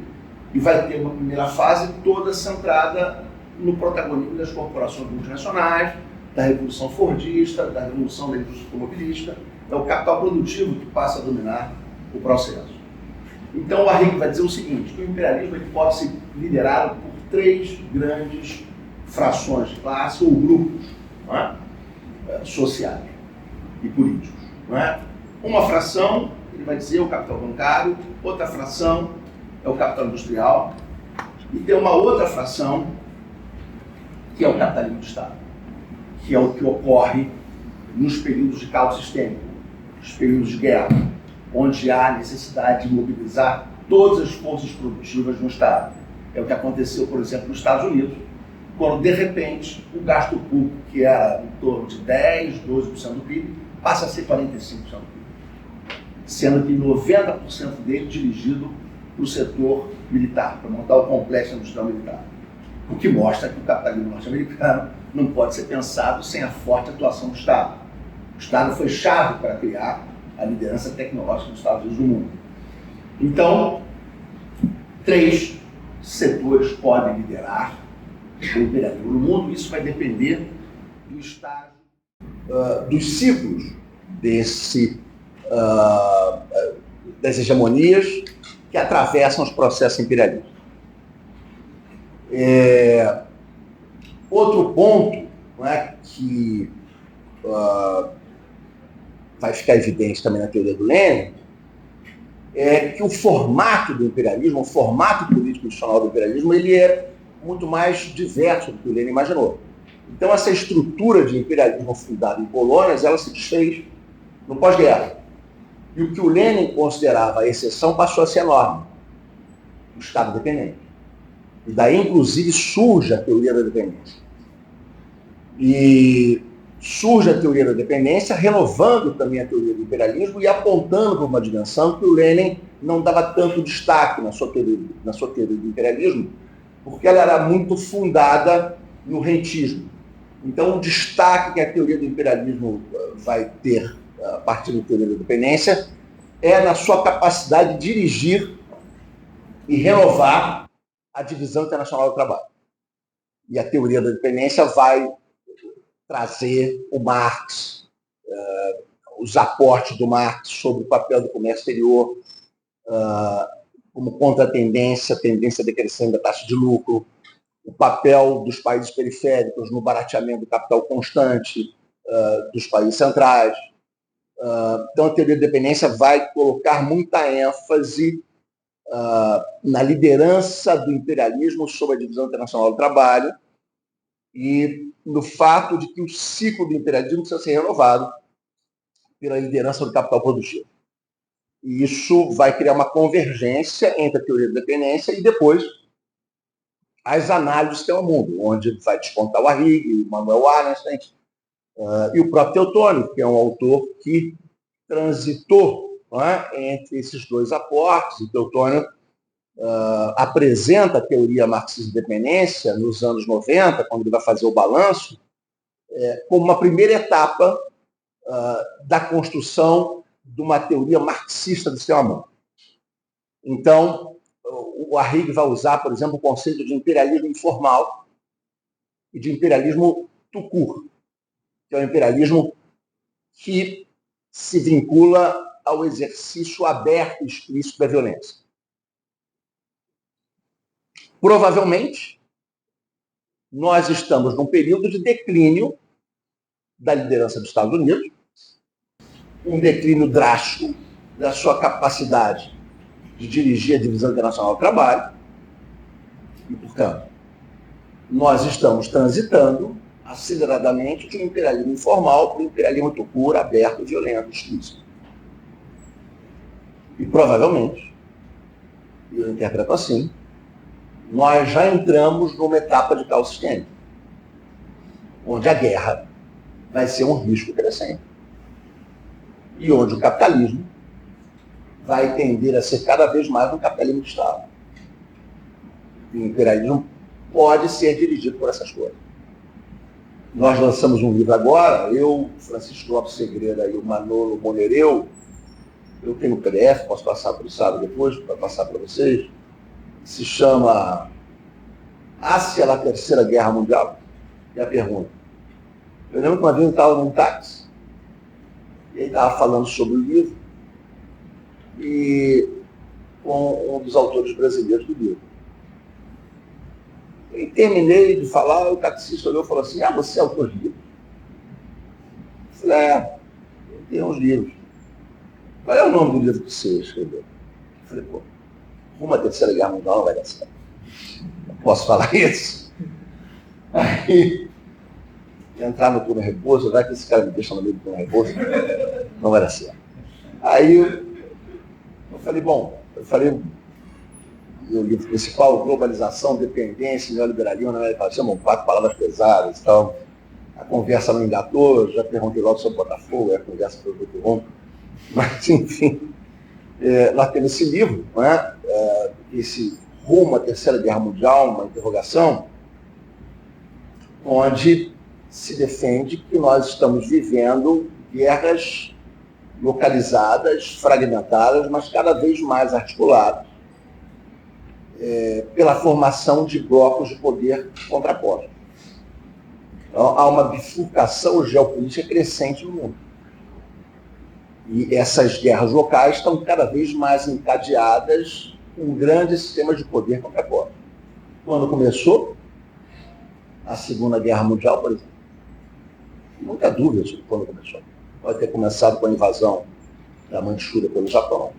e vai ter uma primeira fase toda centrada no protagonismo das corporações multinacionais, da Revolução Fordista, da Revolução da Indústria Automobilística. É o capital produtivo que passa a dominar o processo. Então o Arrighi vai dizer o seguinte: que o imperialismo ele pode ser liderado por três grandes frações de classe ou grupos, não é? Sociais e políticos. Não é? Uma fração, ele vai dizer, é o capital bancário, outra fração é o capital industrial, e tem uma outra fração que é o capitalismo de Estado, que é o que ocorre nos períodos de caos sistêmico, nos períodos de guerra, onde há necessidade de mobilizar todas as forças produtivas no Estado. É o que aconteceu, por exemplo, nos Estados Unidos, quando, de repente, o gasto público, que era em torno de 10%, 12% do PIB, passa a ser 45% do PIB, sendo que 90% dele dirigido para o setor militar, para montar o complexo industrial militar. O que mostra que o capitalismo norte-americano não pode ser pensado sem a forte atuação do Estado. O Estado foi chave para criar a liderança tecnológica dos Estados Unidos no mundo. Então, três setores podem liderar o imperialismo no mundo. Isso vai depender do estágio, dos ciclos das hegemonias que atravessam os processos imperialistas. Outro ponto, não é, que vai ficar evidente também na teoria do Lenin, é que o formato do imperialismo, o formato político institucional do imperialismo, ele é muito mais diverso do que o Lenin imaginou. Então, essa estrutura de imperialismo fundada em colônias, ela se desfez no pós-guerra. E o que o Lenin considerava a exceção passou a ser a norma, o Estado dependente. E daí, inclusive, surge a teoria da dependência. E surge a teoria da dependência, renovando também a teoria do imperialismo e apontando para uma dimensão que o Lenin não dava tanto destaque na sua teoria do imperialismo, porque ela era muito fundada no rentismo. Então, o destaque que a teoria do imperialismo vai ter a partir da teoria da dependência é na sua capacidade de dirigir e renovar a divisão internacional do trabalho. E a teoria da dependência vai trazer o Marx, os aportes do Marx sobre o papel do comércio exterior, como contra-tendência, tendência decrescente da taxa de lucro, o papel dos países periféricos no barateamento do capital constante dos países centrais. Então, a teoria da dependência vai colocar muita ênfase na liderança do imperialismo sobre a divisão internacional do trabalho e no fato de que o ciclo do imperialismo precisa ser renovado pela liderança do capital produtivo. E isso vai criar uma convergência entre a teoria da dependência e depois as análises que tem o mundo, onde vai despontar o Arrighi, o Manuel Wallerstein e o próprio Teotônio, que é um autor que transitou, não é, entre esses dois aportes, e Teutônio apresenta a teoria marxista-independência nos anos 90, quando ele vai fazer o balanço, como uma primeira etapa da construção de uma teoria marxista do sistema mundo. Então, o Arrighi vai usar, por exemplo, o conceito de imperialismo informal e de imperialismo tout court, que é o imperialismo que se vincula ao exercício aberto e explícito da violência. Provavelmente, nós estamos num período de declínio da liderança dos Estados Unidos, um declínio drástico da sua capacidade de dirigir a divisão internacional do trabalho, e, portanto, nós estamos transitando aceleradamente de um imperialismo informal para um imperialismo tout court, aberto, violento, explícito. E provavelmente, eu interpreto assim, nós já entramos numa etapa de caos sistêmico, onde a guerra vai ser um risco crescente. E onde o capitalismo vai tender a ser cada vez mais um capitalismo de Estado. E o imperialismo pode ser dirigido por essas coisas. Nós lançamos um livro agora, eu, Francisco Lopes Segreira e o Manolo Monereu. Eu tenho o PDF, posso passar para o sábado depois, para passar para vocês. Se chama Hacia a Terceira Guerra Mundial. E a pergunta. Eu lembro que uma vez eu estava num táxi, e ele estava falando sobre o livro, e com um dos autores brasileiros do livro. E terminei de falar, o taxista olhou e falou assim, você é autor de livro? Eu falei, eu tenho uns livros. Qual é o nome do livro que você escreveu? Eu falei, Rumo à Terceira Guerra Mundial não vai dar certo. Não posso falar isso. Aí, entrar no turno repouso, vai que esse cara me deixa no meio do turno repouso, não vai dar certo. Aí eu falei, o livro principal, Globalização, Dependência e Neoliberalismo na América Latina, 4 palavras pesadas e tal. A conversa não engatou, já perguntei logo sobre Botafogo, a conversa foi muito longa. Mas, enfim, nós temos esse livro, esse Rumo à Terceira Guerra Mundial, uma interrogação, onde se defende que nós estamos vivendo guerras localizadas, fragmentadas, mas cada vez mais articuladas, pela formação de blocos de poder contrapostos. Então, há uma bifurcação geopolítica crescente no mundo. E essas guerras locais estão cada vez mais encadeadas com grandes sistemas de poder contrapostos. Quando começou a Segunda Guerra Mundial, por exemplo, muita dúvida sobre quando começou. Pode ter começado com a invasão da Manchúria pelo Japão,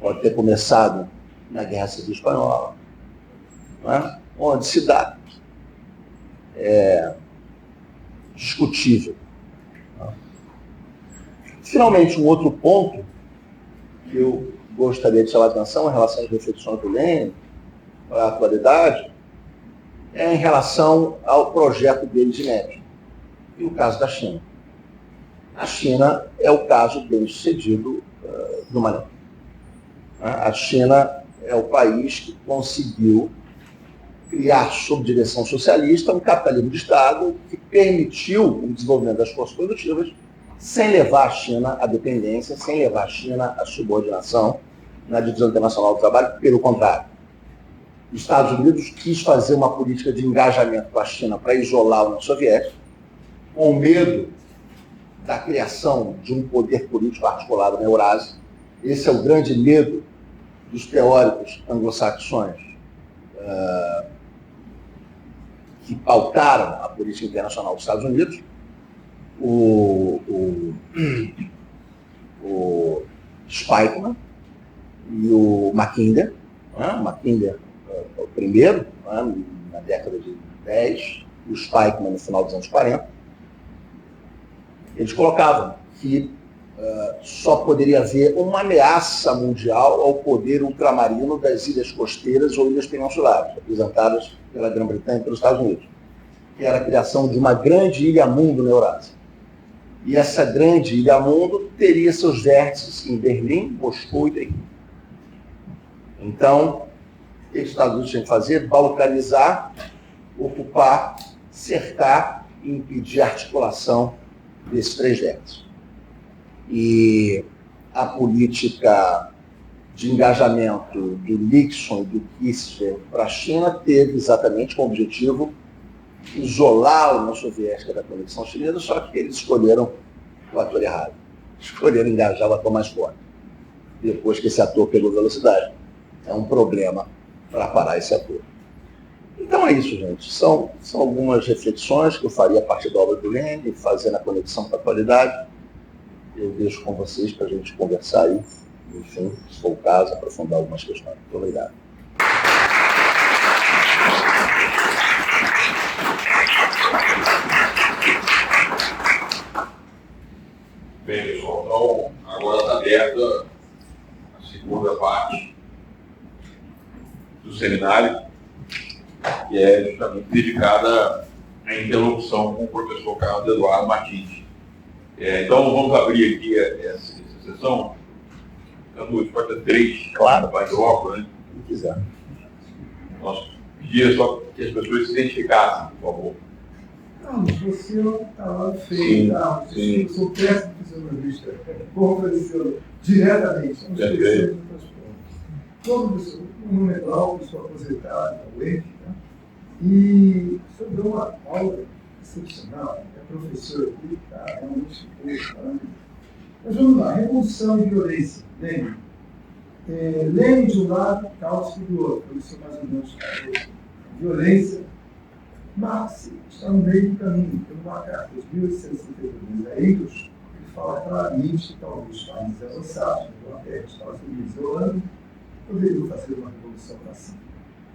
pode ter começado na Guerra Civil Espanhola, onde se dá discutível. Finalmente, um outro ponto que eu gostaria de chamar a atenção em relação às reflexões do Lenin, para a atualidade, é em relação ao projeto dele de médio, e o caso da China. A China é o caso bem-sucedido do Mané. A China é o país que conseguiu criar, sob direção socialista, um capitalismo de Estado que permitiu o desenvolvimento das forças produtivas sem levar a China à dependência, sem levar a China à subordinação na divisão internacional do trabalho. Pelo contrário, os Estados Unidos quis fazer uma política de engajamento com a China para isolar a União Soviética, com medo da criação de um poder político articulado na Eurásia. Esse é o grande medo dos teóricos anglo-saxões que pautaram a política internacional dos Estados Unidos. O Spykman e o Mackinder. O Mackinder o primeiro, na década de 10, e o Spykman no final dos anos 40. Eles colocavam que só poderia haver uma ameaça mundial ao poder ultramarino das ilhas costeiras ou ilhas peninsulares, representadas pela Grã-Bretanha e pelos Estados Unidos, que era a criação de uma grande ilha-mundo na Eurásia. E essa grande ilha mundo teria seus vértices em Berlim, Moscou e Pequim. Então, o que os Estados Unidos tinham que fazer? Balcanizar, ocupar, cercar e impedir a articulação desses três vértices. E a política de engajamento do Nixon e do Kissinger para a China teve exatamente como objetivo isolar a União Soviética da conexão chinesa, só que eles escolheram o ator errado. Escolheram engajar o ator mais forte. Depois que esse ator pegou velocidade. É um problema para parar esse ator. Então é isso, gente. São algumas reflexões que eu faria a partir da obra do Lenin, fazendo a conexão com a atualidade. Eu deixo com vocês para a gente conversar aí. Enfim, se for o caso, aprofundar algumas questões. Muito obrigado. Bem, pessoal, então agora está aberta a segunda parte do seminário, que é justamente dedicada à interlocução com o professor Carlos Eduardo Martins. Então vamos abrir aqui essa sessão. Cadu, pode ter 3, Claro. Vai de óculos, né? Se quiser. Nós pedimos só que as pessoas se identificassem, por favor. Carlos, você está lá feio, tá? Eu sou péssimo fisionomista, vou oferecê-lo diretamente. Não Perfeito. esquecer de outras coisas. Todo professor, meu nome é Glauco, sou aposentado da UEF, tá? E o senhor deu uma aula excepcional, é professor aqui, tá? Realmente maravilhoso. Mas vamos lá, revolução e violência, Lenin. Lenin de um lado, Kautsky do outro, por isso mais ou menos violência. Marx está no meio do caminho, tem uma carta de 1862 a Engels, ele fala claramente que talvez países avançados, Inglaterra, Estados Unidos e Holanda, poderiam fazer uma revolução pacífica.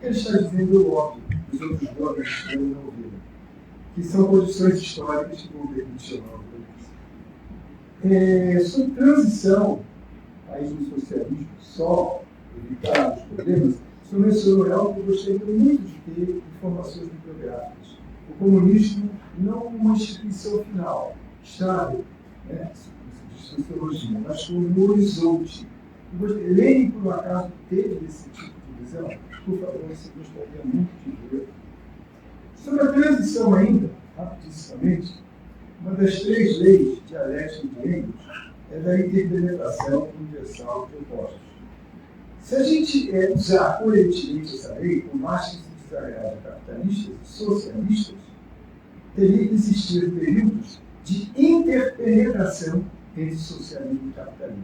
Ele está dizendo o óbvio, os outros governos não ouviram, que são condições históricas que vão permitir uma violência. Sobre transição, país do socialismo, só evitar os problemas, o senhor mencionou algo que eu gostaria muito de ter informações bibliográficas. O comunismo não uma instituição final, estável, né, sociologia, mas como um horizonte. Lenin, por um acaso, teve esse tipo de visão? Por favor, você gostaria muito de ver. Sobre a transição ainda, rapidissimamente, uma das 3 leis dialéticas de Engels é da interpenetração universal de opostos. Se a gente usar coletivamente essa lei, por mais que se desagrade a capitalistas e socialistas, teria que existir períodos de interpenetração entre socialismo e capitalismo.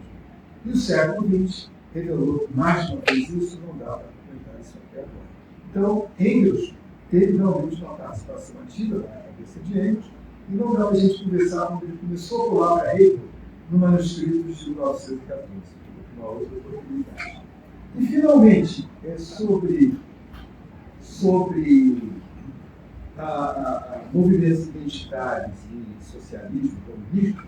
E o século XX revelou mais uma vez isso, não dá para comentar isso aqui agora. Então, Engels teve realmente uma participação ativa na cabeça de Engels, e não dá para a gente conversar quando ele começou a colar para Hegel no manuscrito de 1914, uma outra oportunidade. E, finalmente, sobre movimentos identitários e socialismo, comunismo,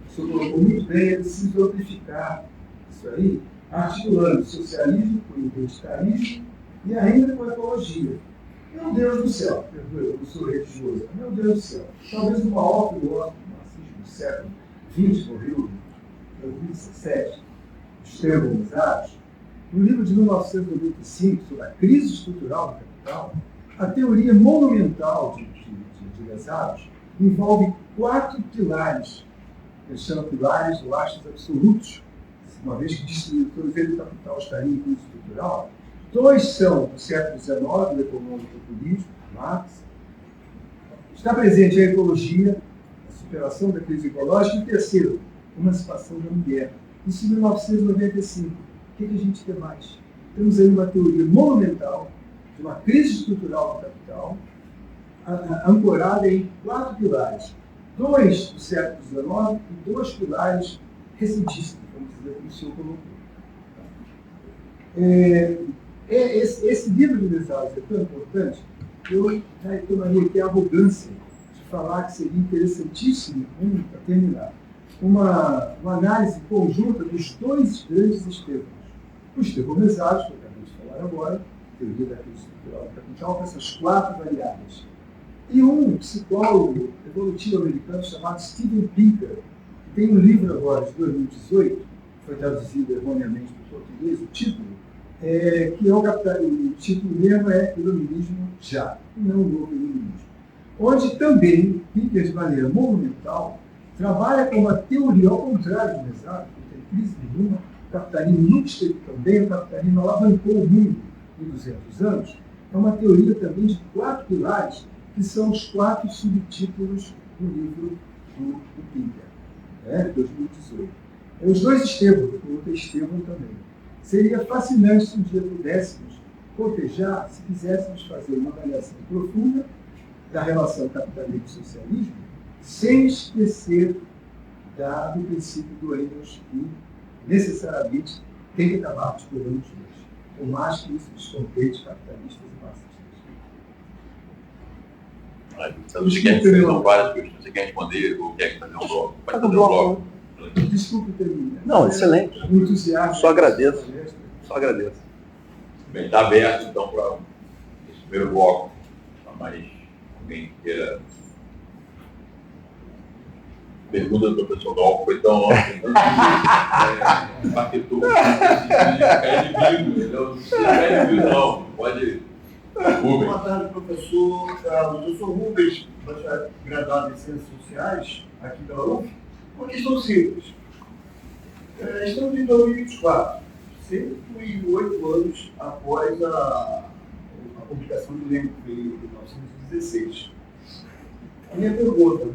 o senhor colocou muito bem, é preciso amplificar isso aí, articulando socialismo com identitarismo e ainda com ecologia. Meu Deus do céu, perdoe, eu sou religioso, meu Deus do céu, talvez o maior filósofo do marxismo do século XX, morreu em 2017, Estevão Gonzalez, no livro de 1995, sobre a crise estrutural do capital, a teoria monumental de Lesaros envolve 4 pilares, que eles chamam pilares ou astros absolutos, uma vez que disse que o do capital estaria em crise estrutural. 2 são do século XIX, o econômico e o político, Marx. Está presente a ecologia, a superação da crise ecológica, e o terceiro, a emancipação da mulher. Isso em 1995. O que a gente tem mais? Temos aí uma teoria monumental de uma crise estrutural do capital, ancorada em 4 pilares. 2 do século XIX e 2 pilares recentíssimos, vamos dizer, que o senhor colocou. Esse livro de Lesaros é tão importante que eu já tomaria aqui a arrogância de falar que seria interessantíssimo, para terminar, uma análise conjunta dos 2 grandes Estevãos. O Estevão Lesaros, que eu acabei de falar agora, teoria da crise estrutural do capital, com essas 4 variáveis. E um psicólogo evolutivo americano chamado Steven Pinker, que tem um livro agora de 2018, que foi traduzido erroneamente para o português, o título, que é o título mesmo é Iluminismo Já, e não o Novo Iluminismo. Onde também, Pinker, de maneira monumental, trabalha com uma teoria ao contrário do Mesado, não tem crise nenhuma, o capitalismo nunca esteve tão bem, o capitalismo alavancou o mundo em 200 anos. É uma teoria também de 4 pilares, que são os 4 subtítulos do livro do Pinker, de 2018. Os 2 Estevão, o outro é Estevão também. Seria fascinante se um dia pudéssemos cotejar, se quiséssemos fazer uma avaliação profunda da relação capitalismo e socialismo, sem esquecer do princípio do Engels, que necessariamente tem que acabar articulando os dois, por mais que isso descontente capitalistas e marxistas. Você quer responder várias questões? Você quer responder ou quer fazer um bloco? Pode fazer um bloco. Desculpe terminar. Não, excelente. O entusiasmo. Só agradeço. Só agradeço. Bem, está aberto então para esse primeiro bloco. Mais alguém queira. Pergunta do professor Galco foi tão ótima. Paquetou. Cai de vivo. Não cai de vivo, não. Pode. Boa tarde, professor. Eu sou Rubens, graduado em Ciências Sociais, aqui pela UF. Uma questão simples. Estamos em 2024, 108 anos após a publicação do Lênin, que veio em 1916. A minha pergunta: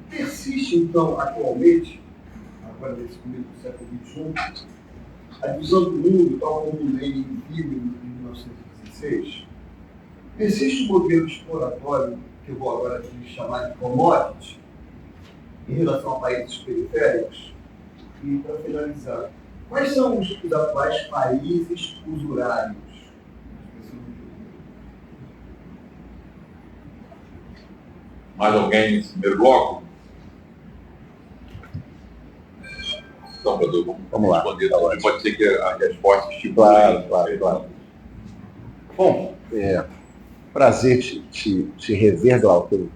persiste, então, atualmente, agora nesse começo do século XXI, a divisão do mundo, tal como o Lênin viu em 1916? Persiste um modelo exploratório, que eu vou agora aqui chamar de commodity, em relação a países periféricos? E, para finalizar, quais são os atuais países usurários? Mais alguém nesse primeiro bloco? Então, Cadu, vamos responder. Lá. Pode ser que a resposta estipule. Claro. Bom, prazer te rever, Glauco. Eu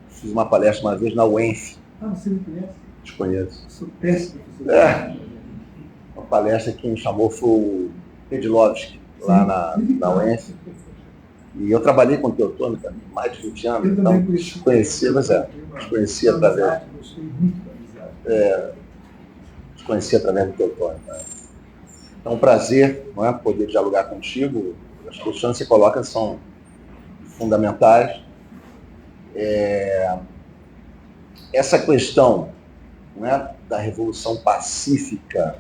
fiz uma palestra uma vez na UENF. Você me conhece? Te conheço. Sou péssimo professor. Uma palestra que me chamou foi o Pedlovski, lá na UENF. E eu trabalhei com o Teotônio também, mais de 20 anos. Então, te conhecia através. Gostei muito da amizade. Te conheci através do Teotônio. Né? Então, um prazer, não é, poder dialogar contigo. As questões que você coloca são fundamentais. Essa questão, não é, da revolução pacífica,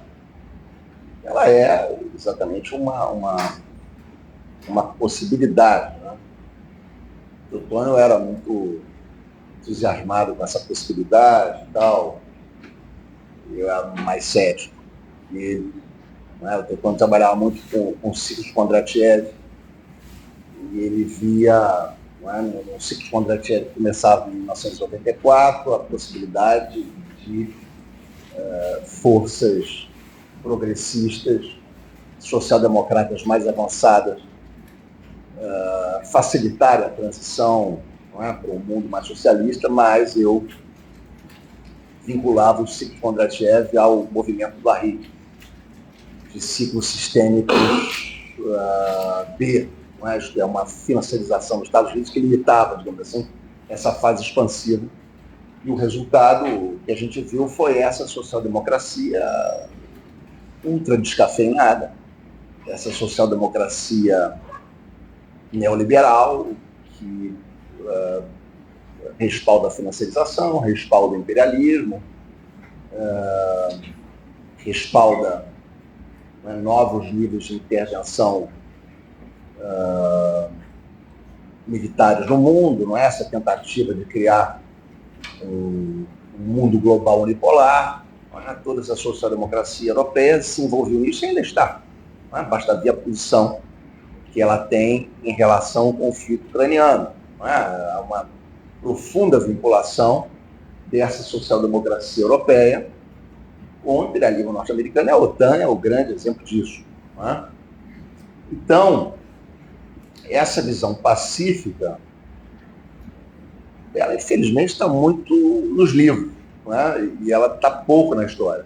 ela é exatamente uma possibilidade. Né? O Teotônio era muito entusiasmado com essa possibilidade e tal. Eu era mais cético. E o Teotônio trabalhava muito com o ciclo de Kondratiev, e ele via, no ciclo de Kondratiev, que começava em 1984, a possibilidade de forças progressistas, social-democratas mais avançadas, facilitar a transição para um mundo mais socialista, mas eu vinculava o ciclo de Kondratiev ao movimento do Lahire, de ciclos sistêmicos B, isto é, uma financiarização dos Estados Unidos que limitava, digamos assim, essa fase expansiva. E o resultado que a gente viu foi essa social-democracia ultra descafeinada, essa social-democracia neoliberal que respalda a financiarização, respalda o imperialismo, respalda novos níveis de intervenção militares no mundo, não é? Essa tentativa de criar um mundo global unipolar, é? Toda essa social-democracia europeia se envolveu nisso e ainda está. É? Basta ver a posição que ela tem em relação ao conflito ucraniano. Não é? Há uma profunda vinculação dessa social-democracia europeia com o imperialismo norte-americano, e a OTAN é o grande exemplo disso. Não é? Então, essa visão pacífica, ela infelizmente está muito nos livros, né? E ela está pouco na história.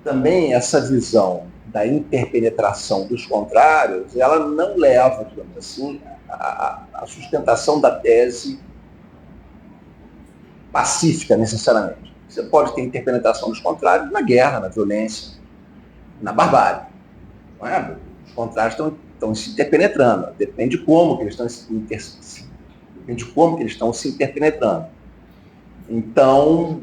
Também essa visão da interpenetração dos contrários, ela não leva, digamos assim, a sustentação da tese pacífica, necessariamente. Você pode ter interpenetração dos contrários na guerra, na violência, na barbárie. Não é? Os contrários estão se interpenetrando. Depende de como que eles estão se interpenetrando. Então,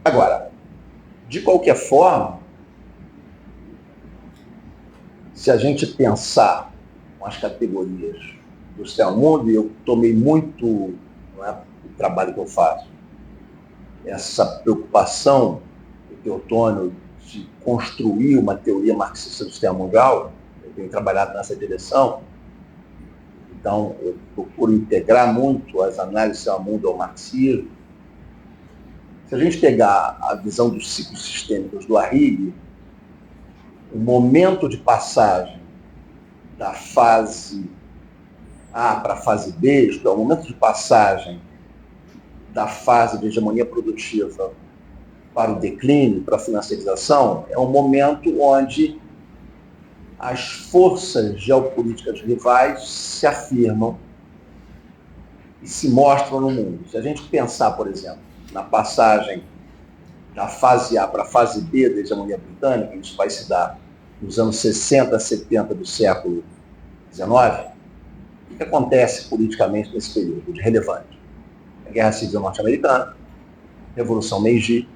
agora, de qualquer forma, se a gente pensar com as categorias do Sistema Mundo, e eu tomei muito, não é, o trabalho que eu faço, essa preocupação do Teotônio de construir uma teoria marxista do sistema mundial, eu tenho trabalhado nessa direção, então eu procuro integrar muito as análises do sistema mundo ao marxismo. Se a gente pegar a visão dos ciclos sistêmicos do Arrighi, o momento de passagem da fase A para a fase B, isto é, o momento de passagem da fase de hegemonia produtiva para o declínio, para a financiarização, é um momento onde as forças geopolíticas rivais se afirmam e se mostram no mundo. Se a gente pensar, por exemplo, na passagem da fase A para a fase B da hegemonia britânica, isso vai se dar nos anos 60, 70 do século XIX, o que acontece politicamente nesse período de relevante? A Guerra Civil Norte-Americana, Revolução Meiji,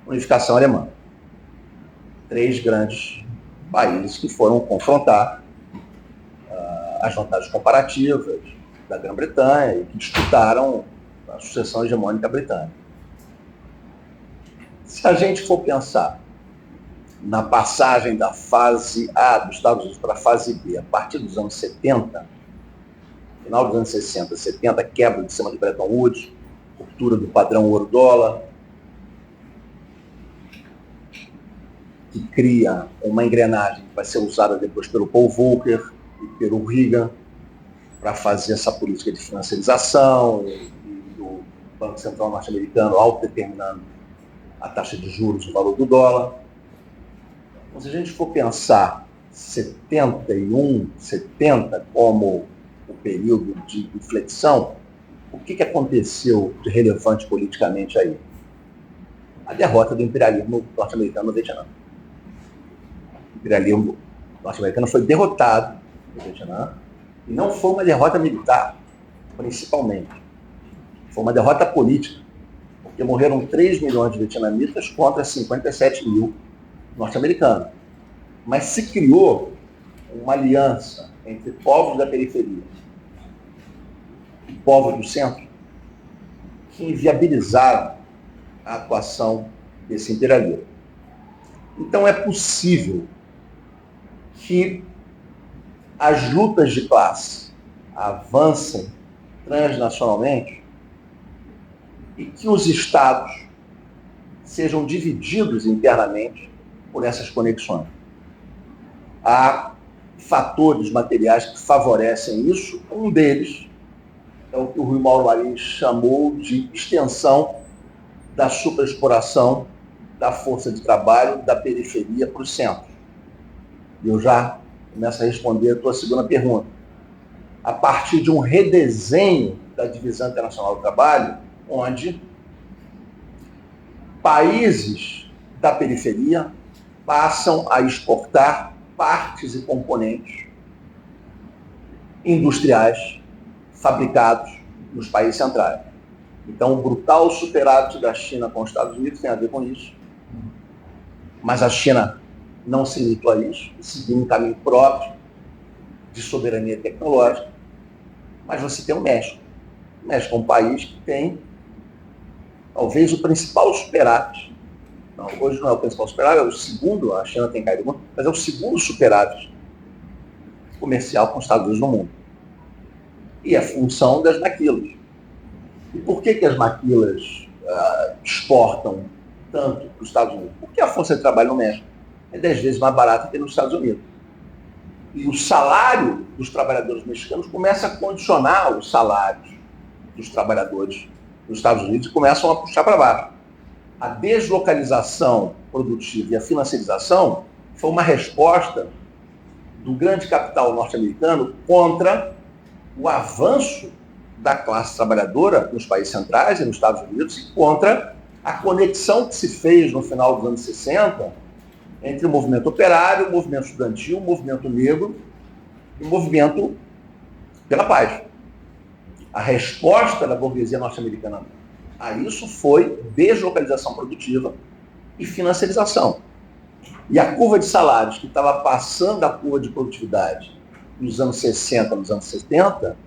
Unificação Alemã. 3 grandes países que foram confrontar as vantagens comparativas da Grã-Bretanha e que disputaram a sucessão hegemônica britânica. Se a gente for pensar na passagem da fase A dos Estados Unidos para a fase B, a partir dos anos 70, final dos anos 60, 70, quebra de cima de Bretton Woods, ruptura do padrão ouro-dólar, que cria uma engrenagem que vai ser usada depois pelo Paul Volcker e pelo Reagan para fazer essa política de financiarização e do Banco Central norte-americano autodeterminando a taxa de juros, o valor do dólar. Então, se a gente for pensar 71, 70 como o período de inflexão, o que aconteceu de relevante politicamente aí? A derrota do imperialismo norte-americano no Vietnã. O imperialismo norte-americano foi derrotado no Vietnã, e não foi uma derrota militar, principalmente. Foi uma derrota política, porque morreram 3 milhões de vietnamitas contra 57 mil norte-americanos. Mas se criou uma aliança entre povos da periferia e povos do centro que inviabilizaram a atuação desse imperialismo. Então é possível que as lutas de classe avancem transnacionalmente e que os estados sejam divididos internamente por essas conexões. Há fatores materiais que favorecem isso. Um deles é o que o Rui Mauro Marins chamou de extensão da superexploração da força de trabalho da periferia para o centro. E eu já começo a responder a tua segunda pergunta. A partir de um redesenho da divisão internacional do trabalho, onde países da periferia passam a exportar partes e componentes industriais fabricados nos países centrais. Então, o brutal superávit da China com os Estados Unidos tem a ver com isso. Mas a China não se limitou a isso, seguiu um caminho próprio de soberania tecnológica. Mas você tem o México. O México é um país que tem talvez o principal superávit. Não, hoje não é o principal superávit, é o segundo, a China tem caído muito, mas é o segundo superávit comercial com os Estados Unidos no mundo. E é função das maquilas. E por que as maquilas exportam tanto para os Estados Unidos? Porque a força de trabalho no México é 10 vezes mais barata que nos Estados Unidos. E o salário dos trabalhadores mexicanos começa a condicionar os salários dos trabalhadores dos Estados Unidos e começam a puxar para baixo. A deslocalização produtiva e a financiarização foi uma resposta do grande capital norte-americano contra o avanço da classe trabalhadora nos países centrais e nos Estados Unidos e contra a conexão que se fez no final dos anos 60 entre o movimento operário, o movimento estudantil, o movimento negro e o movimento pela paz. A resposta da burguesia norte-americana a isso foi deslocalização produtiva e financiarização. E a curva de salários, que estava passando a curva de produtividade nos anos 60, nos anos 70,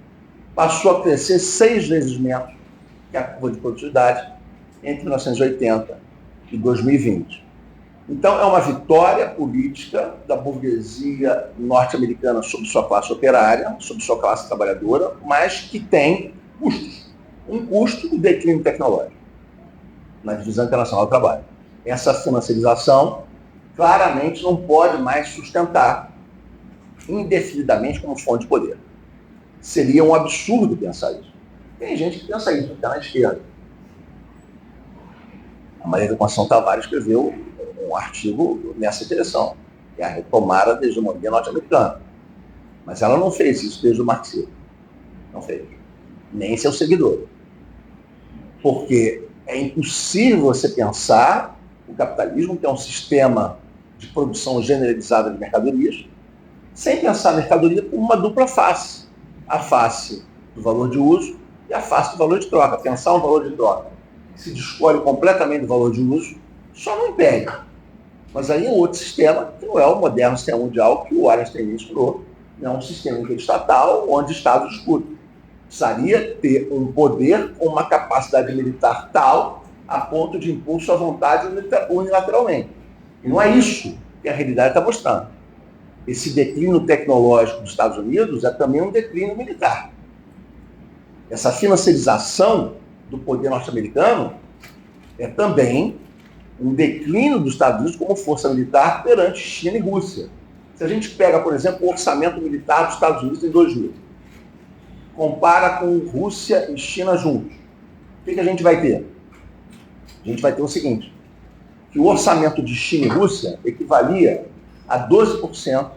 passou a crescer 6 vezes menos que a curva de produtividade entre 1980 e 2020. Então, é uma vitória política da burguesia norte-americana sobre sua classe operária, sobre sua classe trabalhadora, mas que tem custos. Um custo do declínio tecnológico na divisão internacional do trabalho. Essa financiarização claramente não pode mais sustentar indefinidamente como fonte de poder. Seria um absurdo pensar isso. Tem gente que pensa isso, até na esquerda. A Maria da Conceição Tavares escreveu um artigo nessa direção, que é a retomada da hegemonia norte-americana. Mas ela não fez isso desde o marxismo. Não fez. Nem seu seguidor. Porque é impossível você pensar o capitalismo, que é um sistema de produção generalizada de mercadorias, sem pensar a mercadoria como uma dupla face. A face do valor de uso e a face do valor de troca. Pensar um valor de troca que se descolhe completamente do valor de uso só não impede. Mas aí é outro sistema, que não é o moderno sistema mundial que o Einstein inspirou, não é um sistema interestatal onde Estados discutem. Precisaria ter um poder com uma capacidade militar tal a ponto de impor sua vontade unilateralmente. E não é isso que a realidade está mostrando. Esse declínio tecnológico dos Estados Unidos é também um declínio militar. Essa financiarização do poder norte-americano é também um declínio dos Estados Unidos como força militar perante China e Rússia. Se a gente pega, por exemplo, o orçamento militar dos Estados Unidos em 2000, compara com Rússia e China juntos, o que a gente vai ter? A gente vai ter o seguinte, que o orçamento de China e Rússia equivalia a 12%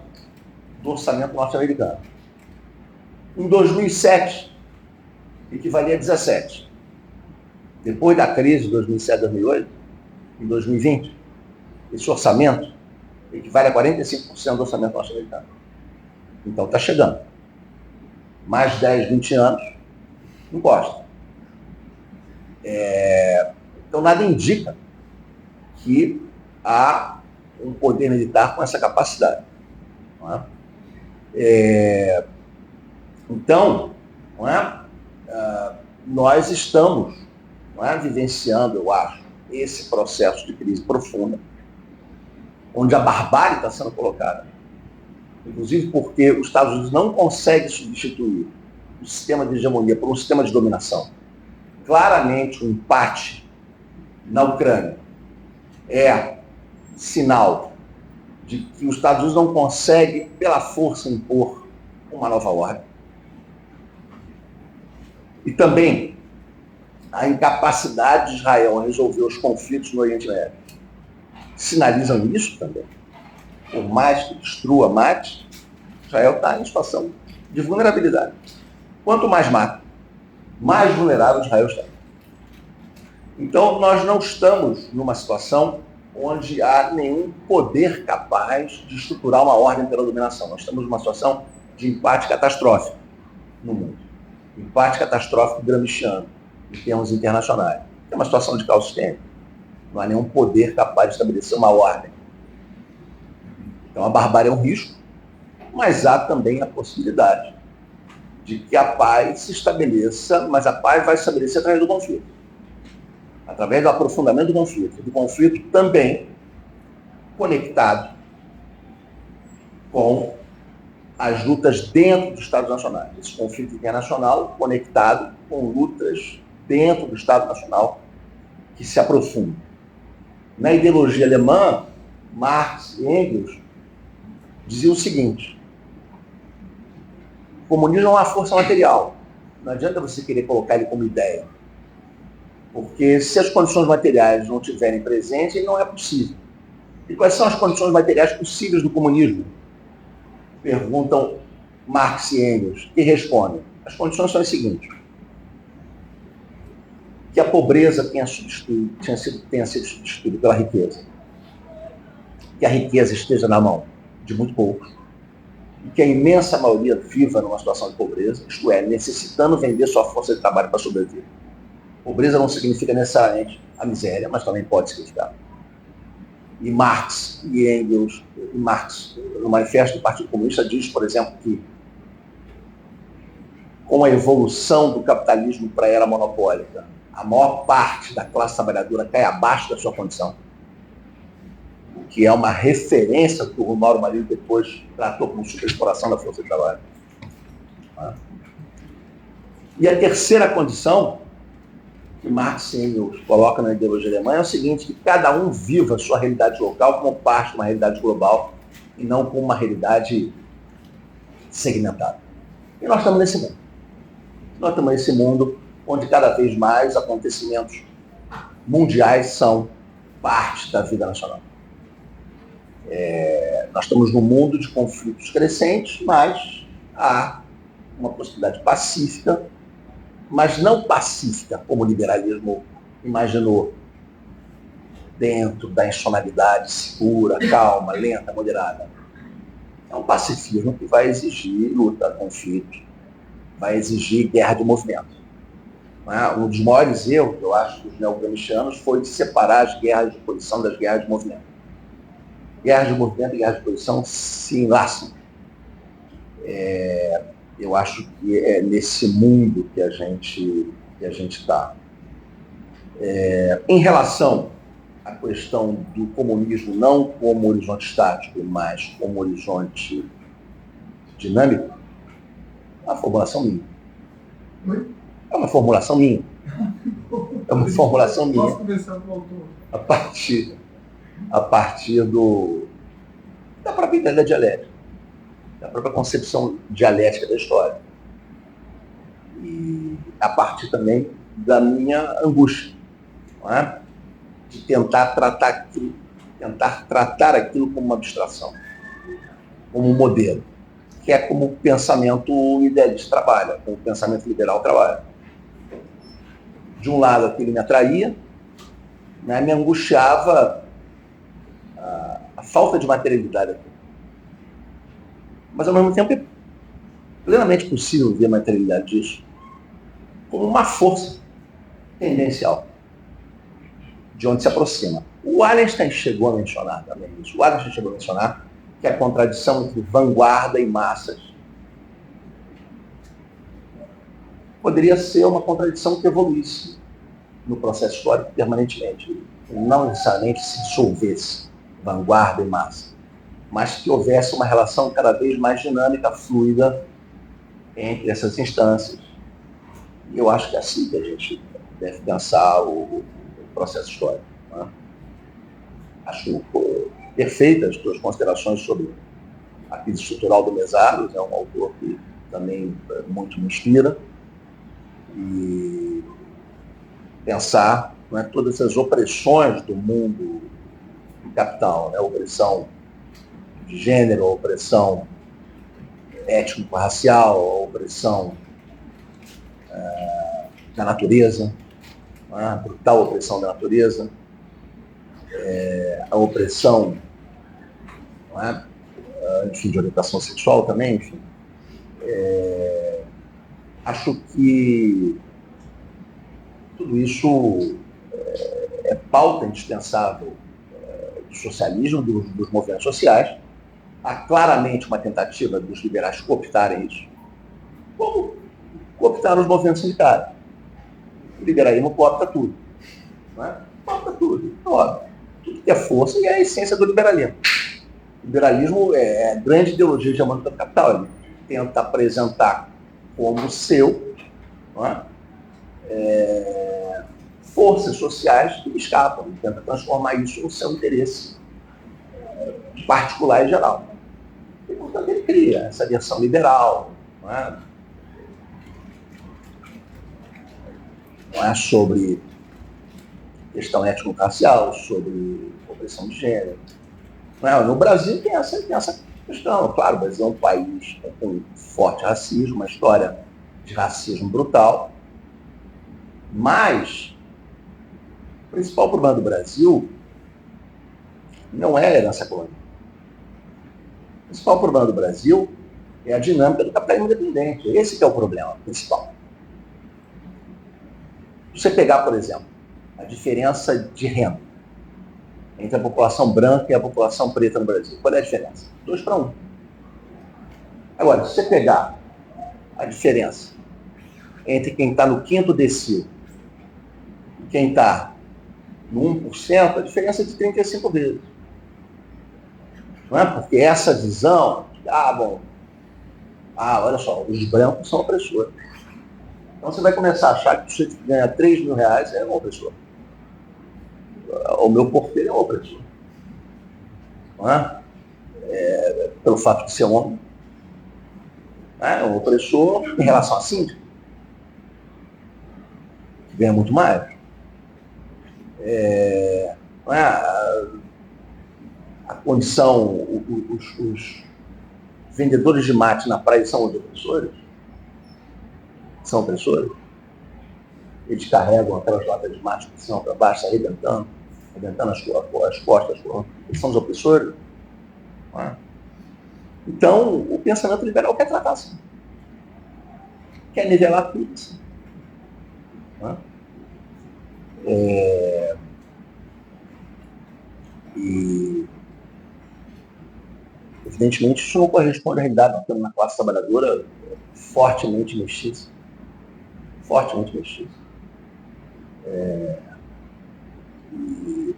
do orçamento norte-americano. Em 2007, equivalia a 17%. Depois da crise de 2007, 2008, em 2020, esse orçamento equivale a 45% do orçamento norte-americano. Então está chegando. Mais 10, 20 anos, encosta. Então nada indica que há um poder militar com essa capacidade. Não é? Então, não é? Nós estamos vivenciando, eu acho, esse processo de crise profunda, onde a barbárie está sendo colocada, inclusive porque os Estados Unidos não conseguem substituir o sistema de hegemonia por um sistema de dominação. Claramente, o empate na Ucrânia é sinal de que os Estados Unidos não conseguem, pela força, impor uma nova ordem. E também a incapacidade de Israel em resolver os conflitos no Oriente Médio sinalizam isso também. Por mais que destrua, mate, Israel está em situação de vulnerabilidade. Quanto mais mata, mais vulnerável Israel está. Então, nós não estamos numa situação onde há nenhum poder capaz de estruturar uma ordem pela dominação. Nós estamos numa situação de empate catastrófico no mundo. Empate catastrófico gramsciano, em termos internacionais. É uma situação de caos sistêmico. Não há nenhum poder capaz de estabelecer uma ordem. Então, a barbárie é um risco, mas há também a possibilidade de que a paz se estabeleça, mas a paz vai se estabelecer através do conflito. Através do aprofundamento do conflito também conectado com as lutas dentro dos Estados nacionais. Esse conflito internacional conectado com lutas dentro do Estado nacional que se aprofundam. Na ideologia alemã, Marx e Engels diziam o seguinte, comunismo é uma força material. Não adianta você querer colocar ele como ideia. Porque se as condições materiais não estiverem presentes, ele não é possível. E quais são as condições materiais possíveis do comunismo? Perguntam Marx e Engels, que respondem. As condições são as seguintes. Que a pobreza tenha sido substituída pela riqueza. Que a riqueza esteja na mão de muito poucos. E que a imensa maioria viva numa situação de pobreza, isto é, necessitando vender sua força de trabalho para sobreviver. Pobreza não significa necessariamente a miséria, mas também pode significar. E Marx e Engels, no Manifesto do Partido Comunista, diz, por exemplo, que com a evolução do capitalismo para a era monopólica, a maior parte da classe trabalhadora cai abaixo da sua condição, o que é uma referência que o Mauro Marinho depois tratou como superexploração da força de trabalho. E a terceira condição que Marx e Engels colocam na ideologia alemã é o seguinte, que cada um viva a sua realidade local como parte de uma realidade global e não como uma realidade segmentada. E nós estamos nesse mundo. Nós estamos nesse mundo onde cada vez mais acontecimentos mundiais são parte da vida nacional. Nós estamos num mundo de conflitos crescentes, mas há uma possibilidade pacífica, mas não pacífica, como o liberalismo imaginou, dentro da institucionalidade segura, calma, lenta, moderada. É um pacifismo que vai exigir luta, conflito, vai exigir guerra de movimento. Um dos maiores erros, eu acho, dos neogramscianos foi de separar as guerras de posição das guerras de movimento. Guerras de movimento e guerras de posição se enlaçam. Eu acho que é nesse mundo que a gente está. Em relação à questão do comunismo, não como horizonte estático, mas como horizonte dinâmico, é uma formulação minha. É uma formulação minha. É uma formulação minha. Posso conversar com o autor? A partir da própria ideia da dialética, da própria concepção dialética da história. E a partir também da minha angústia, não é? De tentar tratar aquilo como uma abstração, como um modelo, que é como o pensamento idealista trabalha, como o pensamento liberal trabalha. De um lado, aquilo me atraía, né, me angustiava a falta de materialidade aqui. Mas, ao mesmo tempo, é plenamente possível ver a materialidade disso como uma força tendencial, de onde se aproxima. O Wallenstein chegou a mencionar também isso. O Wallenstein chegou a mencionar que a contradição entre vanguarda e massas poderia ser uma contradição que evoluísse no processo histórico permanentemente, não necessariamente se dissolvesse vanguarda e massa, mas que houvesse uma relação cada vez mais dinâmica, fluida entre essas instâncias. E eu acho que é assim que a gente deve pensar o processo histórico. Né? Acho perfeitas as tuas considerações sobre a crise estrutural do Mesaros, é um autor que também muito me inspira. E pensar, né, todas essas opressões do mundo do capital, né, a opressão de gênero, a opressão étnico-racial, a opressão da natureza, né, a brutal opressão da natureza, a opressão, né, enfim, de orientação sexual também, enfim. Acho que tudo isso é pauta indispensável do socialismo, dos movimentos sociais. Há claramente uma tentativa dos liberais cooptarem isso, como cooptaram os movimentos sindicais. O liberalismo coopta tudo. Não é? Coopta tudo, óbvio. Tudo que é força e é a essência do liberalismo. O liberalismo é a grande ideologia hegemônica do capital. Ele tenta apresentar como seu, não é? Forças sociais que escapam, ele tenta transformar isso no seu interesse particular e geral. E, portanto, ele cria essa versão liberal, Não é, não é sobre questão étnico-racial, sobre opressão de gênero. Não é? No Brasil tem essa questão. Claro, o Brasil é um país com forte racismo, uma história de racismo brutal, mas o principal problema do Brasil não é a herança colonial. O principal problema do Brasil é a dinâmica do capitalismo independente. Esse que é o problema principal. Se você pegar, por exemplo, a diferença de renda entre a população branca e a população preta no Brasil, qual é a diferença? 2-1. Agora, se você pegar a diferença entre quem está no 5º decil e quem está no 1%, a diferença é de 35 vezes. Não é? Porque essa visão, olha só, os brancos são opressores. Então você vai começar a achar que o sujeito que ganha 3 mil reais é um opressor. O meu porteiro é um opressor. Não é? Pelo fato de ser homem. É um opressor em relação à síndica, que ganha muito mais. A condição, os vendedores de mate na praia são os opressores? São opressores? Eles carregam aquelas latas de mate de cima para baixo, arrebentando as costas. Eles são os opressores? Não é? Então, o pensamento liberal quer tratar assim. Quer nivelar tudo assim. Não é? E, evidentemente, isso não corresponde à realidade. Nós temos uma classe trabalhadora fortemente mestiça. Fortemente mestiça. E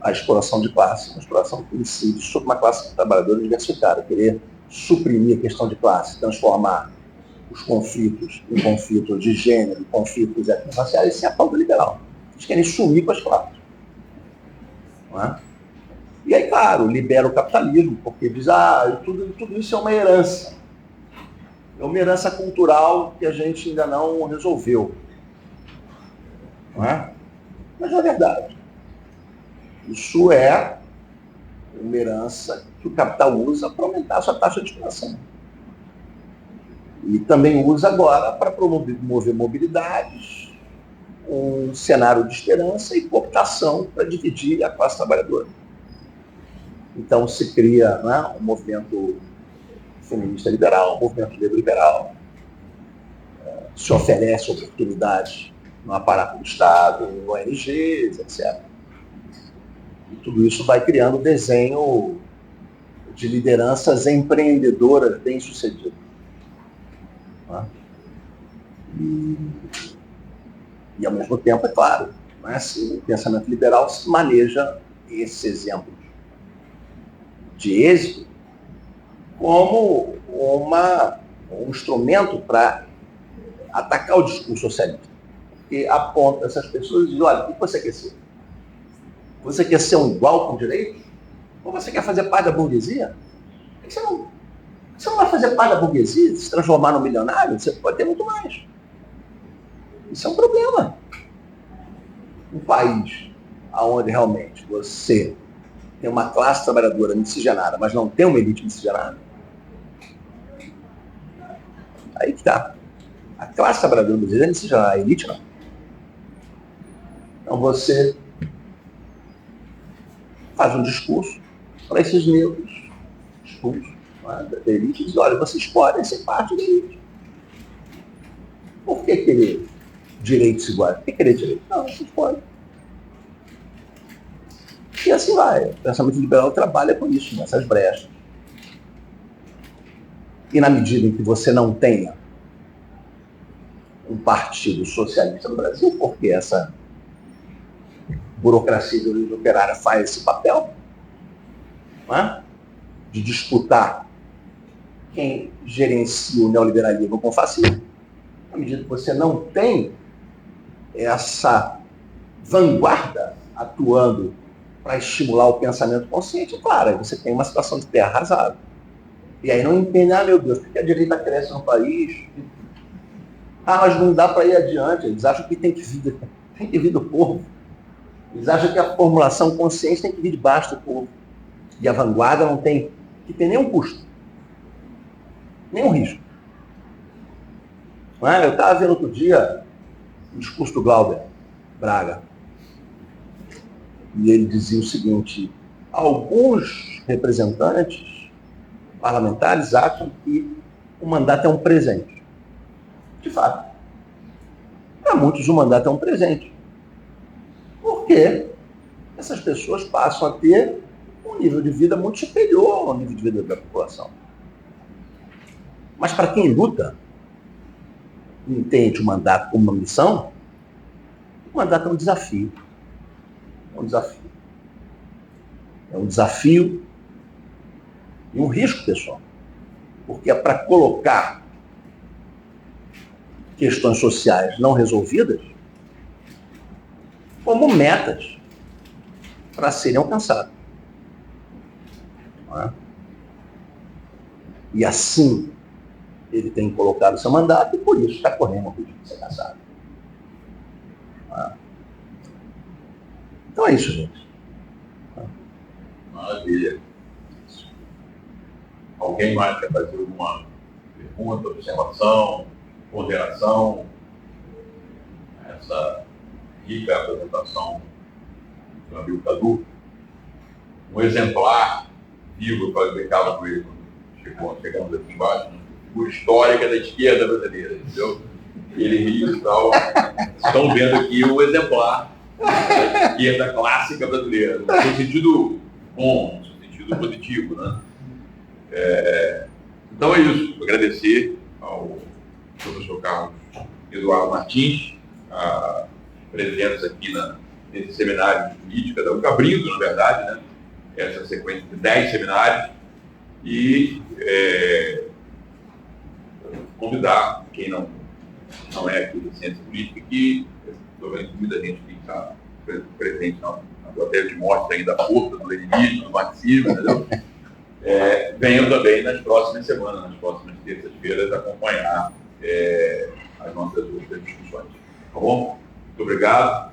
a exploração de classe, a exploração que incide sobre uma classe trabalhadora diversificada, querer suprimir a questão de classe, transformar os conflitos em conflitos de gênero, conflitos étnico-raciais, isso é a pauta liberal. Eles querem sumir com as classes. Não é? E aí, claro, libera o capitalismo, porque diz, tudo isso é uma herança. É uma herança cultural que a gente ainda não resolveu. Não é? Mas é verdade. Isso é uma herança que o capital usa para aumentar a sua taxa de exploração. E também usa agora para promover mobilidades, um cenário de esperança e cooptação para dividir a classe trabalhadora. Então se cria, né, um movimento feminista liberal, um movimento negro liberal, se oferece oportunidades no aparato do Estado, ONGs, etc. E tudo isso vai criando um desenho de lideranças empreendedoras bem-sucedidas. Né? E, ao mesmo tempo, é claro, né, assim, o pensamento liberal se maneja esses exemplos de êxito como um instrumento para atacar o discurso socialista. Que aponta essas pessoas e diz, olha, o que você quer ser? Você quer ser um igual com direitos? Ou você quer fazer parte da burguesia? Por que você não vai fazer parte da burguesia, se transformar no milionário? Você pode ter muito mais. Isso é um problema. Um país onde realmente você tem uma classe trabalhadora miscigenada, mas não tem uma elite miscigenada, aí que está. A classe trabalhadora brasileira é miscigenada, a elite não. Então você faz um discurso para esses negros expulsos, né, da elite, e diz, olha, vocês podem ser parte da elite. Por que querer direitos iguais? Por que querer direitos? Não, vocês podem. E assim vai. O pensamento liberal trabalha com isso, nessas brechas. E na medida em que você não tenha um partido socialista no Brasil, porque essa burocracia de operária faz esse papel, não é? De disputar quem gerencia o neoliberalismo com o fascismo. Na medida que você não tem essa vanguarda atuando para estimular o pensamento consciente, claro, aí você tem uma situação de terra arrasada. E aí não entendem, meu Deus, por que a direita cresce no país? Mas não dá para ir adiante. Eles acham que tem que vir do povo. Eles acham que a formulação consciente tem que vir de baixo do povo. E a vanguarda não tem que ter nenhum custo, nenhum risco. Eu estava vendo outro dia o discurso do Glauber Braga. E ele dizia o seguinte: alguns representantes parlamentares acham que o mandato é um presente. De fato, para muitos o mandato é um presente. Porque essas pessoas passam a ter um nível de vida muito superior ao nível de vida da população. Mas para quem luta, entende o mandato como uma missão, o mandato é um desafio. É um desafio. É um desafio e um risco, pessoal. Porque é para colocar questões sociais não resolvidas como metas para serem alcançadas. Não é? E assim ele tem colocado o seu mandato e por isso está correndo o risco de ser caçado. Não é? Então é isso, gente. Maravilha. Alguém mais quer fazer alguma pergunta, observação, ponderação? Essa rica apresentação do amigo Cadu. Um exemplar vivo, eu brincava com ele quando chegamos aqui embaixo, uma figura histórica da esquerda brasileira, entendeu? Ele riu e tal. Estão vendo aqui o exemplar da esquerda clássica brasileira, no sentido bom, no sentido positivo, né? Então é isso. Agradecer ao professor Carlos Eduardo Martins a presença aqui nesse seminário de política da UFRJ, abrindo, na verdade, né, essa sequência de 10 seminários, e convidar quem não é aqui da ciência política, que estou vendo muita gente que está presente na plateia de mostra ainda a força do leninismo, do marxismo, entendeu? Venham também nas próximas semanas, nas próximas terças-feiras, acompanhar as nossas outras discussões. Tá bom? Muito obrigado.